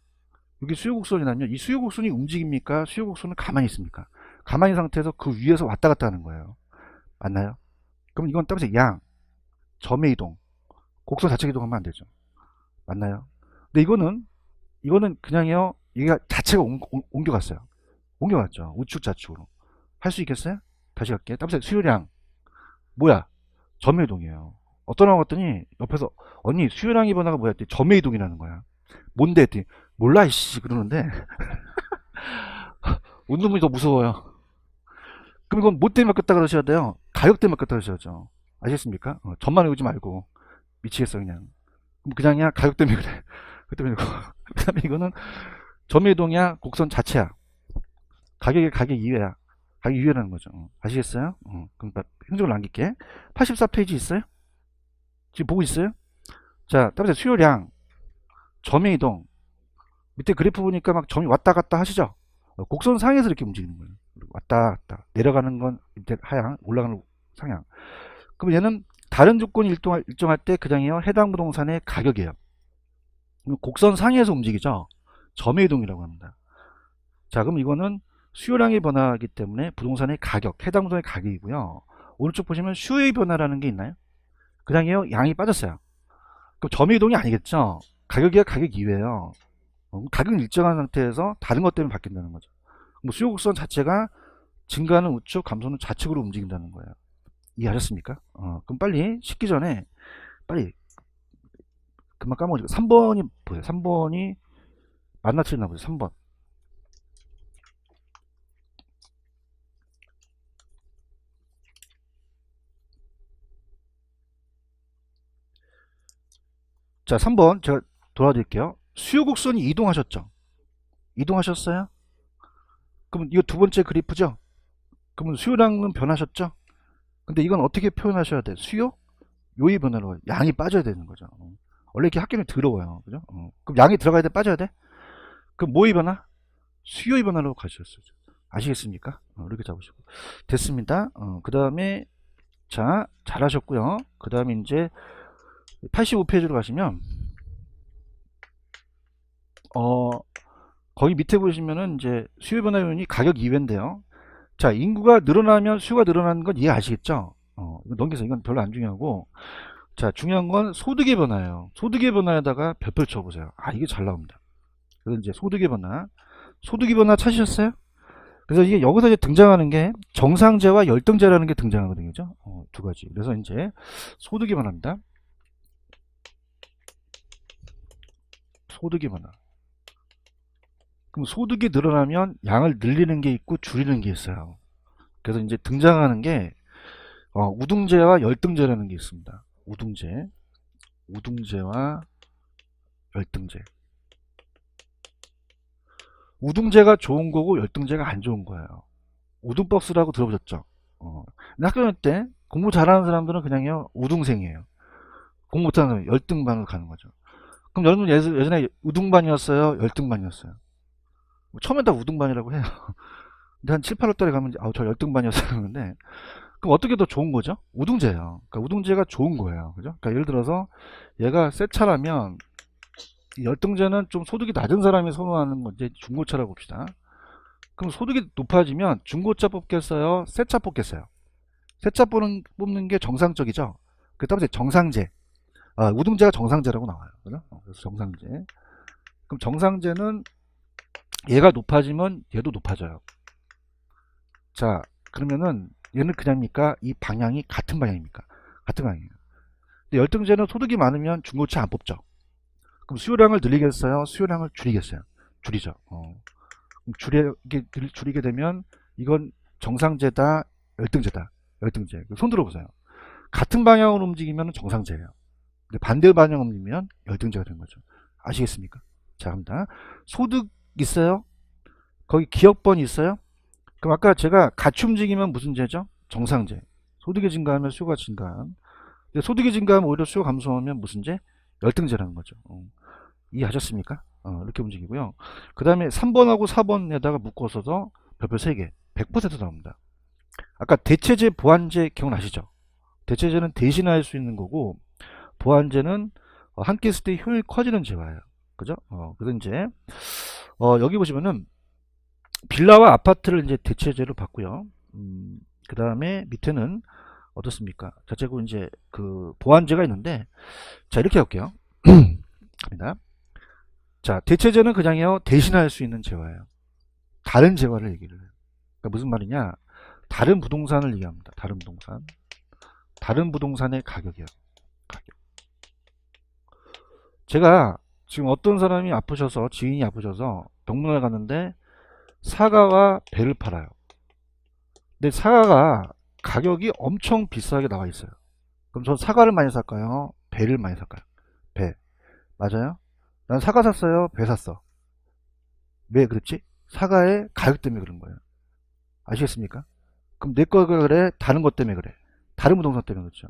여기 수요곡선이 나면 이 수요곡선이 움직입니까? 수요곡선은 가만히 있습니까? 가만히 있는 상태에서 그 위에서 왔다 갔다 하는 거예요. 맞나요? 그럼 이건 따라서 양, 점의 이동, 곡선 자체 이동하면 안 되죠. 맞나요? 근데 이거는 그냥요, 얘가 자체가 옮겨갔어요. 옮겨갔죠. 우측 좌측으로. 할 수 있겠어요? 다시 갈게요. 따라서 수요량, 뭐야? 점의 이동이에요. 어떤 거 같더니 옆에서 언니 수요량이 변화가 뭐야? 했더니 점의 이동이라는 거야. 뭔데? 했더니 몰라 이씨 그러는데 운동이 더 무서워요. 그럼 이건 뭐 때문에 바뀌었다 그러셔야 돼요? 가격 때문에 바뀌었다 그러셔야죠. 아시겠습니까? 점만 외우지 말고 미치겠어 그냥. 그냥이야 가격 때문에 그래. 그 때문에 그 다음에 이거는 점유이동이야 곡선 자체야. 가격이 가격 이외야. 가격 이외라는 거죠. 아시겠어요? 그럼 행적을 남길게. 84페이지 있어요? 지금 보고 있어요? 자, 따라서 수요량, 점유이동. 밑에 그래프 보니까 막 점이 왔다 갔다 하시죠? 곡선 상에서 이렇게 움직이는 거예요. 왔다 갔다. 내려가는 건 밑에 하향, 올라가는 상향. 그럼 얘는 다른 조건이 일정할 때 그냥이요, 해당 부동산의 가격이에요. 곡선 상에서 움직이죠. 점의 이동이라고 합니다. 자, 그럼 이거는 수요량의 변화이기 때문에 부동산의 가격, 해당 부동산의 가격이고요. 오른쪽 보시면 수요의 변화라는 게 있나요? 그냥이요, 양이 빠졌어요. 그럼 점의 이동이 아니겠죠. 가격이야 가격 이외예요. 가격은 일정한 상태에서 다른 것 때문에 바뀐다는 거죠. 뭐 수요 곡선 자체가 증가는 우측, 감소는 좌측으로 움직인다는 거예요. 이해하셨습니까? 그럼 빨리 식기 전에 빨리 금방 까먹어지고 3번이 보세요. 3번이 맞나 틀렸나 보세요. 3번. 자, 3번 제가 돌아드릴게요. 수요 곡선이 이동하셨죠? 이동하셨어요? 그럼 이거 두 번째 그래프죠? 그러면 수요량은 변하셨죠? 근데 이건 어떻게 표현하셔야 돼? 수요? 요의 변화로 양이 빠져야 되는 거죠. 원래 이렇게 학교는 더러워요. 그죠? 그럼 양이 들어가야 돼? 빠져야 돼? 그럼 뭐의 변화? 수요의 변화로 가셨어요. 아시겠습니까? 이렇게 잡으시고. 됐습니다. 그 다음에, 자, 잘하셨고요. 그 다음에 이제 85페이지로 가시면, 거기 밑에 보시면은 이제 수요 변화 요인이 가격 이외인데요. 자, 인구가 늘어나면 수요가 늘어나는 건 이해 아시겠죠? 이거 넘겨서 이건 별로 안 중요하고, 자, 중요한 건 소득의 변화예요. 소득의 변화에다가 별표 쳐보세요. 이게 잘 나옵니다. 그래서 이제 소득의 변화. 소득의 변화 찾으셨어요? 그래서 이게 여기서 이제 등장하는 게 정상제와 열등제라는 게 등장하거든요. 그죠? 두 가지. 그래서 이제 소득의 변화입니다. 소득이 많아. 그럼 소득이 늘어나면 양을 늘리는 게 있고 줄이는 게 있어요. 그래서 이제 등장하는 게 우등제와 열등제라는 게 있습니다. 우등제와 열등제. 우등제가 좋은 거고 열등제가 안 좋은 거예요. 우등박스라고 들어보셨죠? 근데 학교 다닐 때 공부 잘하는 사람들은 그냥요 우등생이에요. 공부 못하는 사람은 열등반으로 가는 거죠. 그럼 여러분 예전에 우등반이었어요? 열등반이었어요? 처음엔 다 우등반이라고 해요. 근데 한 7, 8월 달에 가면 저 열등반이었어요. 그러는데 그럼 어떻게 더 좋은 거죠? 우등제예요. 그러니까 우등제가 좋은 거예요. 그죠? 그러니까 예를 들어서 얘가 새 차라면 이 열등제는 좀 소득이 낮은 사람이 선호하는 건 이제 중고차라고 봅시다. 그럼 소득이 높아지면 중고차 뽑겠어요? 새 차 뽑겠어요? 새 차 뽑는 게 정상적이죠? 그 다음에 정상제. 우등제가 정상제라고 나와요. 그죠? 그래서 정상제. 그럼 정상제는 얘가 높아지면 얘도 높아져요. 자, 그러면은 얘는 그냥입니까? 이 방향이 같은 방향입니까? 같은 방향이에요. 근데 열등제는 소득이 많으면 중고차 안 뽑죠. 그럼 수요량을 늘리겠어요? 수요량을 줄이겠어요? 줄이죠. 줄이게 되면 이건 정상제다, 열등제다. 열등제. 손 들어보세요. 같은 방향으로 움직이면 정상제예요. 근데 반대 방향으로 움직이면 열등제가 되는 거죠. 아시겠습니까? 자, 갑니다. 소득 있어요? 거기 기업번 있어요? 그럼 아까 제가 같이 움직이면 무슨 제죠? 정상제. 소득이 증가하면 수요가 증가한. 소득이 증가하면 오히려 수요 감소하면 무슨 제? 열등제라는 거죠. 이해하셨습니까? 이렇게 움직이고요. 그 다음에 3번하고 4번에다가 묶어서도 별표 3개 100% 나옵니다. 아까 대체제 보완제 기억나시죠? 대체제는 대신할 수 있는 거고 보완제는 함께 있을 때 효율이 커지는 제화예요. 그죠? 그래서 이제 여기 보시면은 빌라와 아파트를 이제 대체제로 봤고요. 그 다음에 밑에는 어떻습니까? 자체고 이제 그 보완제가 있는데 자 이렇게 할게요. 갑니다. 자 대체제는 그냥요 대신할 수 있는 재화예요. 다른 재화를 얘기를 해요. 그러니까 무슨 말이냐? 다른 부동산을 얘기합니다. 다른 부동산의 가격이요. 가격. 제가 지금 어떤 사람이 아프셔서 지인이 아프셔서 병문안을 갔는데 사과와 배를 팔아요. 근데 사과가 가격이 엄청 비싸게 나와 있어요. 그럼 전 사과를 많이 살까요? 배를 많이 살까요? 배. 맞아요? 난 사과 샀어요? 배 샀어? 왜 그렇지? 사과의 가격 때문에 그런 거예요. 아시겠습니까? 그럼 내 거가 그래? 다른 것 때문에 그래? 다른 부동산 때문에 그렇죠.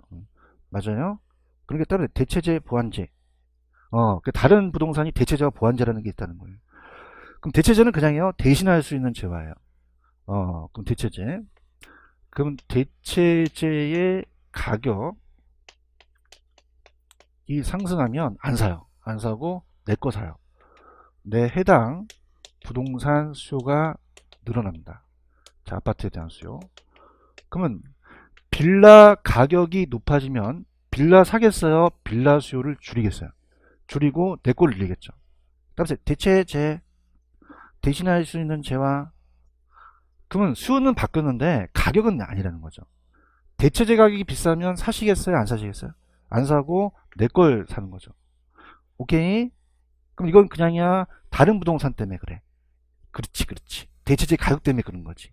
맞아요? 그런 게 따로 대체제 보완제. 다른 부동산이 대체제와 보완제라는 게 있다는 거예요. 그럼 대체제는 그냥요 대신할 수 있는 재화예요. 그럼 대체제. 그럼 대체제의 가격이 상승하면 안 사요. 안 사고 내 거 사요. 내 해당 부동산 수요가 늘어납니다. 자, 아파트에 대한 수요. 그러면 빌라 가격이 높아지면 빌라 사겠어요? 빌라 수요를 줄이겠어요? 줄이고 내 거를 늘리겠죠. 따라서 대체제 대신할 수 있는 재화. 그러면 수요는 바뀌었는데 가격은 아니라는 거죠. 대체제 가격이 비싸면 사시겠어요? 안 사시겠어요? 안 사고 내 걸 사는 거죠. 오케이? 그럼 이건 그냥이야 다른 부동산 때문에 그래. 그렇지. 대체제 가격 때문에 그런 거지.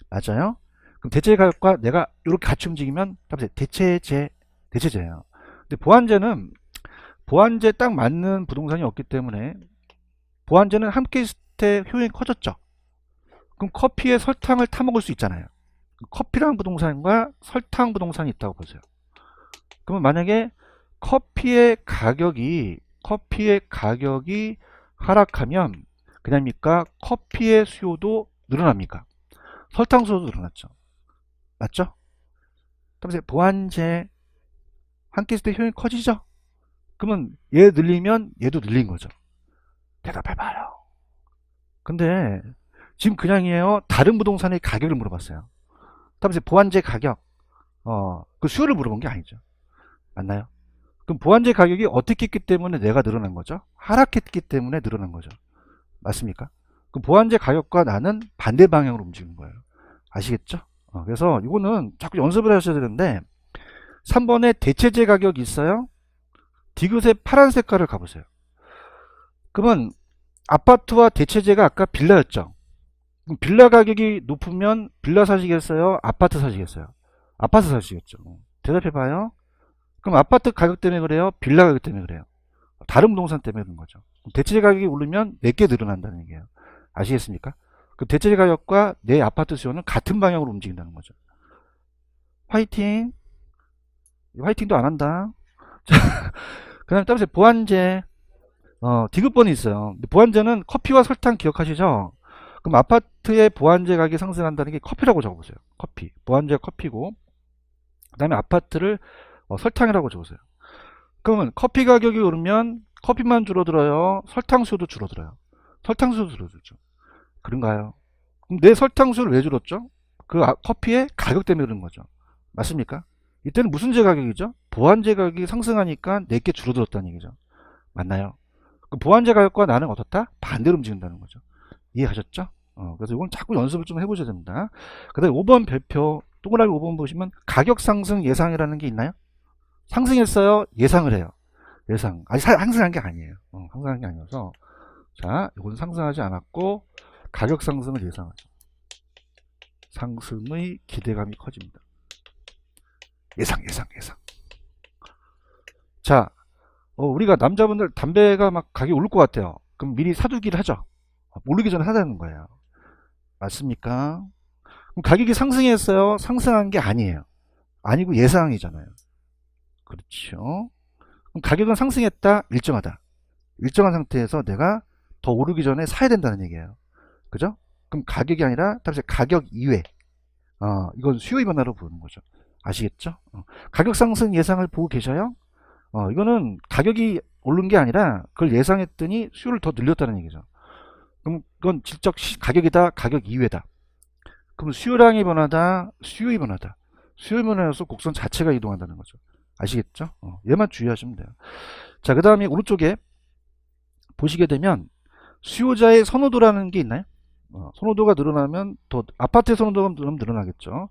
맞아요? 그럼 대체제 가격과 내가 이렇게 같이 움직이면 대체제예요. 근데 보완제 딱 맞는 부동산이 없기 때문에 보완제는 함께 있을 때 효용이 커졌죠. 그럼 커피에 설탕을 타 먹을 수 있잖아요. 커피랑 부동산과 설탕 부동산이 있다고 보세요. 그러면 만약에 커피의 가격이 하락하면 그냥입니까? 커피의 수요도 늘어납니까? 설탕 수요도 늘어났죠. 맞죠? 그러면서 보완제 함께 있을 때 효용이 커지죠? 그러면 얘 늘리면 얘도 늘린 거죠. 대답해봐요. 근데 지금 그냥이에요. 다른 부동산의 가격을 물어봤어요. 그러면서 보완제 가격, 그 수요를 물어본 게 아니죠. 맞나요? 그럼 보완제 가격이 어떻게 했기 때문에 내가 늘어난 거죠? 하락했기 때문에 늘어난 거죠. 맞습니까? 그럼 보완제 가격과 나는 반대 방향으로 움직이는 거예요. 아시겠죠? 그래서 이거는 자꾸 연습을 하셔야 되는데 3번에 대체제 가격이 있어요. 디귿의 파란 색깔을 가보세요. 그러면 아파트와 대체제가 아까 빌라였죠. 그럼 빌라 가격이 높으면 빌라 사시겠어요? 아파트 사시겠어요? 아파트 사시겠죠. 대답해봐요. 그럼 아파트 가격 때문에 그래요? 빌라 가격 때문에 그래요? 다른 부동산 때문에 그런 거죠. 대체제 가격이 오르면 내게 늘어난다는 얘기예요. 아시겠습니까? 그 대체제 가격과 내 아파트 수요는 같은 방향으로 움직인다는 거죠. 화이팅. 화이팅도 안 한다. 그 다음에 따라서 보완제. 디귿번이 있어요. 보완제는 커피와 설탕 기억하시죠? 그럼 아파트의 보완제 가격이 상승한다는 게 커피라고 적어보세요. 커피. 보완제가 커피고, 그 다음에 아파트를 설탕이라고 적으세요. 그러면 커피 가격이 오르면 커피만 줄어들어요? 설탕 수요도 줄어들어요? 설탕 수요도 줄어들죠. 그런가요? 그럼 내 설탕 수요를 왜 줄었죠? 그 커피의 가격 때문에 그런 거죠. 맞습니까? 이때는 무슨 제 가격이죠? 보완제 가격이 상승하니까 내게 줄어들었다는 얘기죠. 맞나요? 그 보완제 가격과 나는 어떻다? 반대로 움직인다는 거죠. 이해하셨죠? 그래서 이건 자꾸 연습을 좀 해보셔야 됩니다. 그 다음에 5번 별표, 동그라미 5번 보시면 가격 상승 예상이라는 게 있나요? 상승했어요? 예상을 해요. 예상. 아니, 상승한 게 아니에요. 상승한 게 아니어서. 자, 이건 상승하지 않았고, 가격 상승을 예상하죠. 상승의 기대감이 커집니다. 예상. 자, 우리가 남자분들 담배가 막 가격이 오를 것 같아요. 그럼 미리 사두기를 하죠. 오르기 전에 사자는 거예요. 맞습니까? 그럼 가격이 상승했어요? 상승한 게 아니에요. 아니고 예상이잖아요. 그렇죠. 그럼 가격은 상승했다? 일정하다. 일정한 상태에서 내가 더 오르기 전에 사야 된다는 얘기예요. 그죠? 그럼 가격이 아니라 다시 가격 이외. 이건 수요의 변화로 보는 거죠. 아시겠죠? 가격 상승 예상을 보고 계셔요? 이거는 가격이 오른 게 아니라 그걸 예상했더니 수요를 더 늘렸다는 얘기죠. 그럼 그건 질적 가격이다, 가격 이외다. 그럼 수요량이 변하다, 수요의 변하다. 수요의 변화여서 곡선 자체가 이동한다는 거죠. 아시겠죠? 얘만 주의하시면 돼요. 자, 그 다음에 오른쪽에 보시게 되면 수요자의 선호도라는 게 있나요? 선호도가 늘어나면 더 아파트의 선호도가 늘어나겠죠.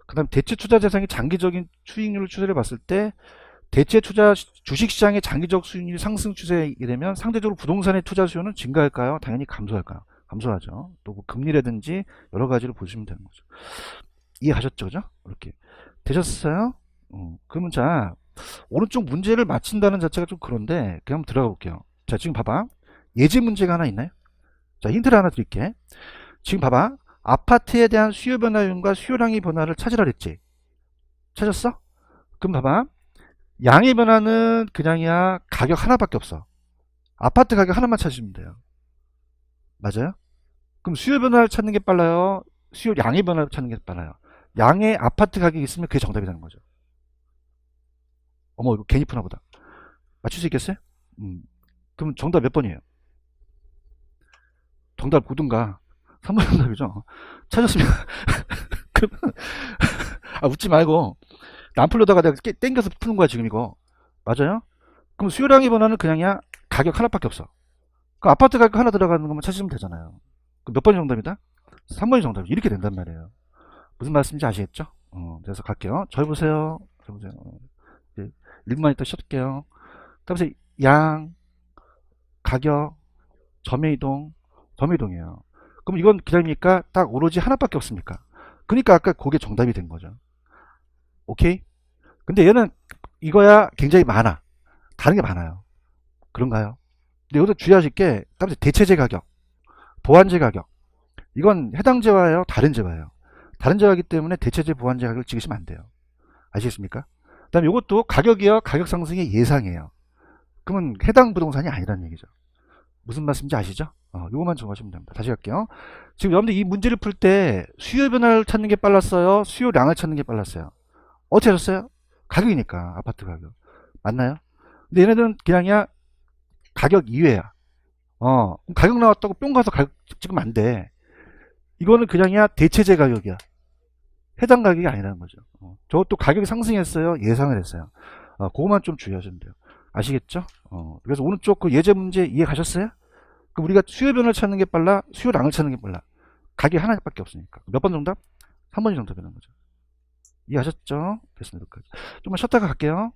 그 다음 대체 투자 대상이 장기적인 수익률 추세를 봤을 때 대체 투자 주식시장의 장기적 수익률이 상승 추세이게 되면 상대적으로 부동산의 투자 수요는 증가할까요? 당연히 감소할까요? 감소하죠. 또 뭐 금리라든지 여러 가지를 보시면 되는 거죠. 이해하셨죠? 그죠? 이렇게 되셨어요? 그러면 자, 오른쪽 문제를 맞힌다는 자체가 좀 그런데 그냥 한번 들어가 볼게요. 자, 지금 봐봐. 예제 문제가 하나 있나요? 자, 힌트를 하나 드릴게. 지금 봐봐. 아파트에 대한 수요 변화 요인과 수요량의 변화를 찾으라 그랬지. 찾았어? 그럼 봐봐. 양의 변화는 그냥이야. 가격 하나밖에 없어. 아파트 가격 하나만 찾으시면 돼요. 맞아요? 그럼 수요 변화를 찾는 게 빨라요? 수요 양의 변화를 찾는 게 빨라요? 양의 아파트 가격이 있으면 그게 정답이 되는 거죠. 어머, 이거 괜히 푸나 보다. 맞출 수 있겠어요? 그럼 정답 몇 번이에요? 정답 9등가 3번 정답이죠. 찾았습니다. 그러면 웃지 말고 안 풀려다가 내가 땡겨서 푸는 거야 지금 이거. 맞아요? 그럼 수요량의 변화는 그냥이야. 가격 하나밖에 없어. 그 아파트 가격 하나 들어가는 것만 찾으시면 되잖아요. 몇 번이 정답이다? 3번이 정답이죠. 이렇게 된단 말이에요. 무슨 말씀인지 아시겠죠? 그래서 갈게요. 저 보세요. 저 보세요. 이제 1분만 있다 쉬었게요. 그다음에 양, 가격, 점유이동, 점유이동이에요. 그럼 이건 기다립니까? 딱 오로지 하나밖에 없습니까? 그러니까 아까 그게 정답이 된 거죠. 오케이? 근데 얘는 이거야 굉장히 많아. 다른 게 많아요. 그런가요? 근데 여기서 주의하실 게 대체재 가격, 보완재 가격. 이건 해당 재화예요? 다른 재화예요? 다른 재화이기 때문에 대체재 보완재 가격을 찍으시면 안 돼요. 아시겠습니까? 그 다음에 이것도 가격이요. 가격 상승의 예상이에요. 그러면 해당 부동산이 아니라는 얘기죠. 무슨 말씀인지 아시죠? 요것만 정하시면 됩니다. 다시 갈게요. 지금 여러분들 이 문제를 풀 때 수요 변화를 찾는 게 빨랐어요? 수요량을 찾는 게 빨랐어요? 어떻게 하셨어요? 가격이니까 아파트 가격. 맞나요? 근데 얘네들은 그냥이야 가격 이외야. 가격 나왔다고 뿅 가서 가격 찍으면 안 돼. 이거는 그냥이야 대체재 가격이야. 해당 가격이 아니라는 거죠. 저것도 가격이 상승했어요? 예상을 했어요? 그거만 좀 주의하시면 돼요. 아시겠죠? 그래서 오른쪽 그 예제 문제 이해 가셨어요? 그럼 우리가 수요 변화를 찾는 게 빨라? 수요량을 찾는 게 빨라? 가격이 하나밖에 없으니까. 몇 번 정답? 3번이 정답이라는 거죠. 이해하셨죠? 됐습니다. 좀만 쉬었다가 갈게요.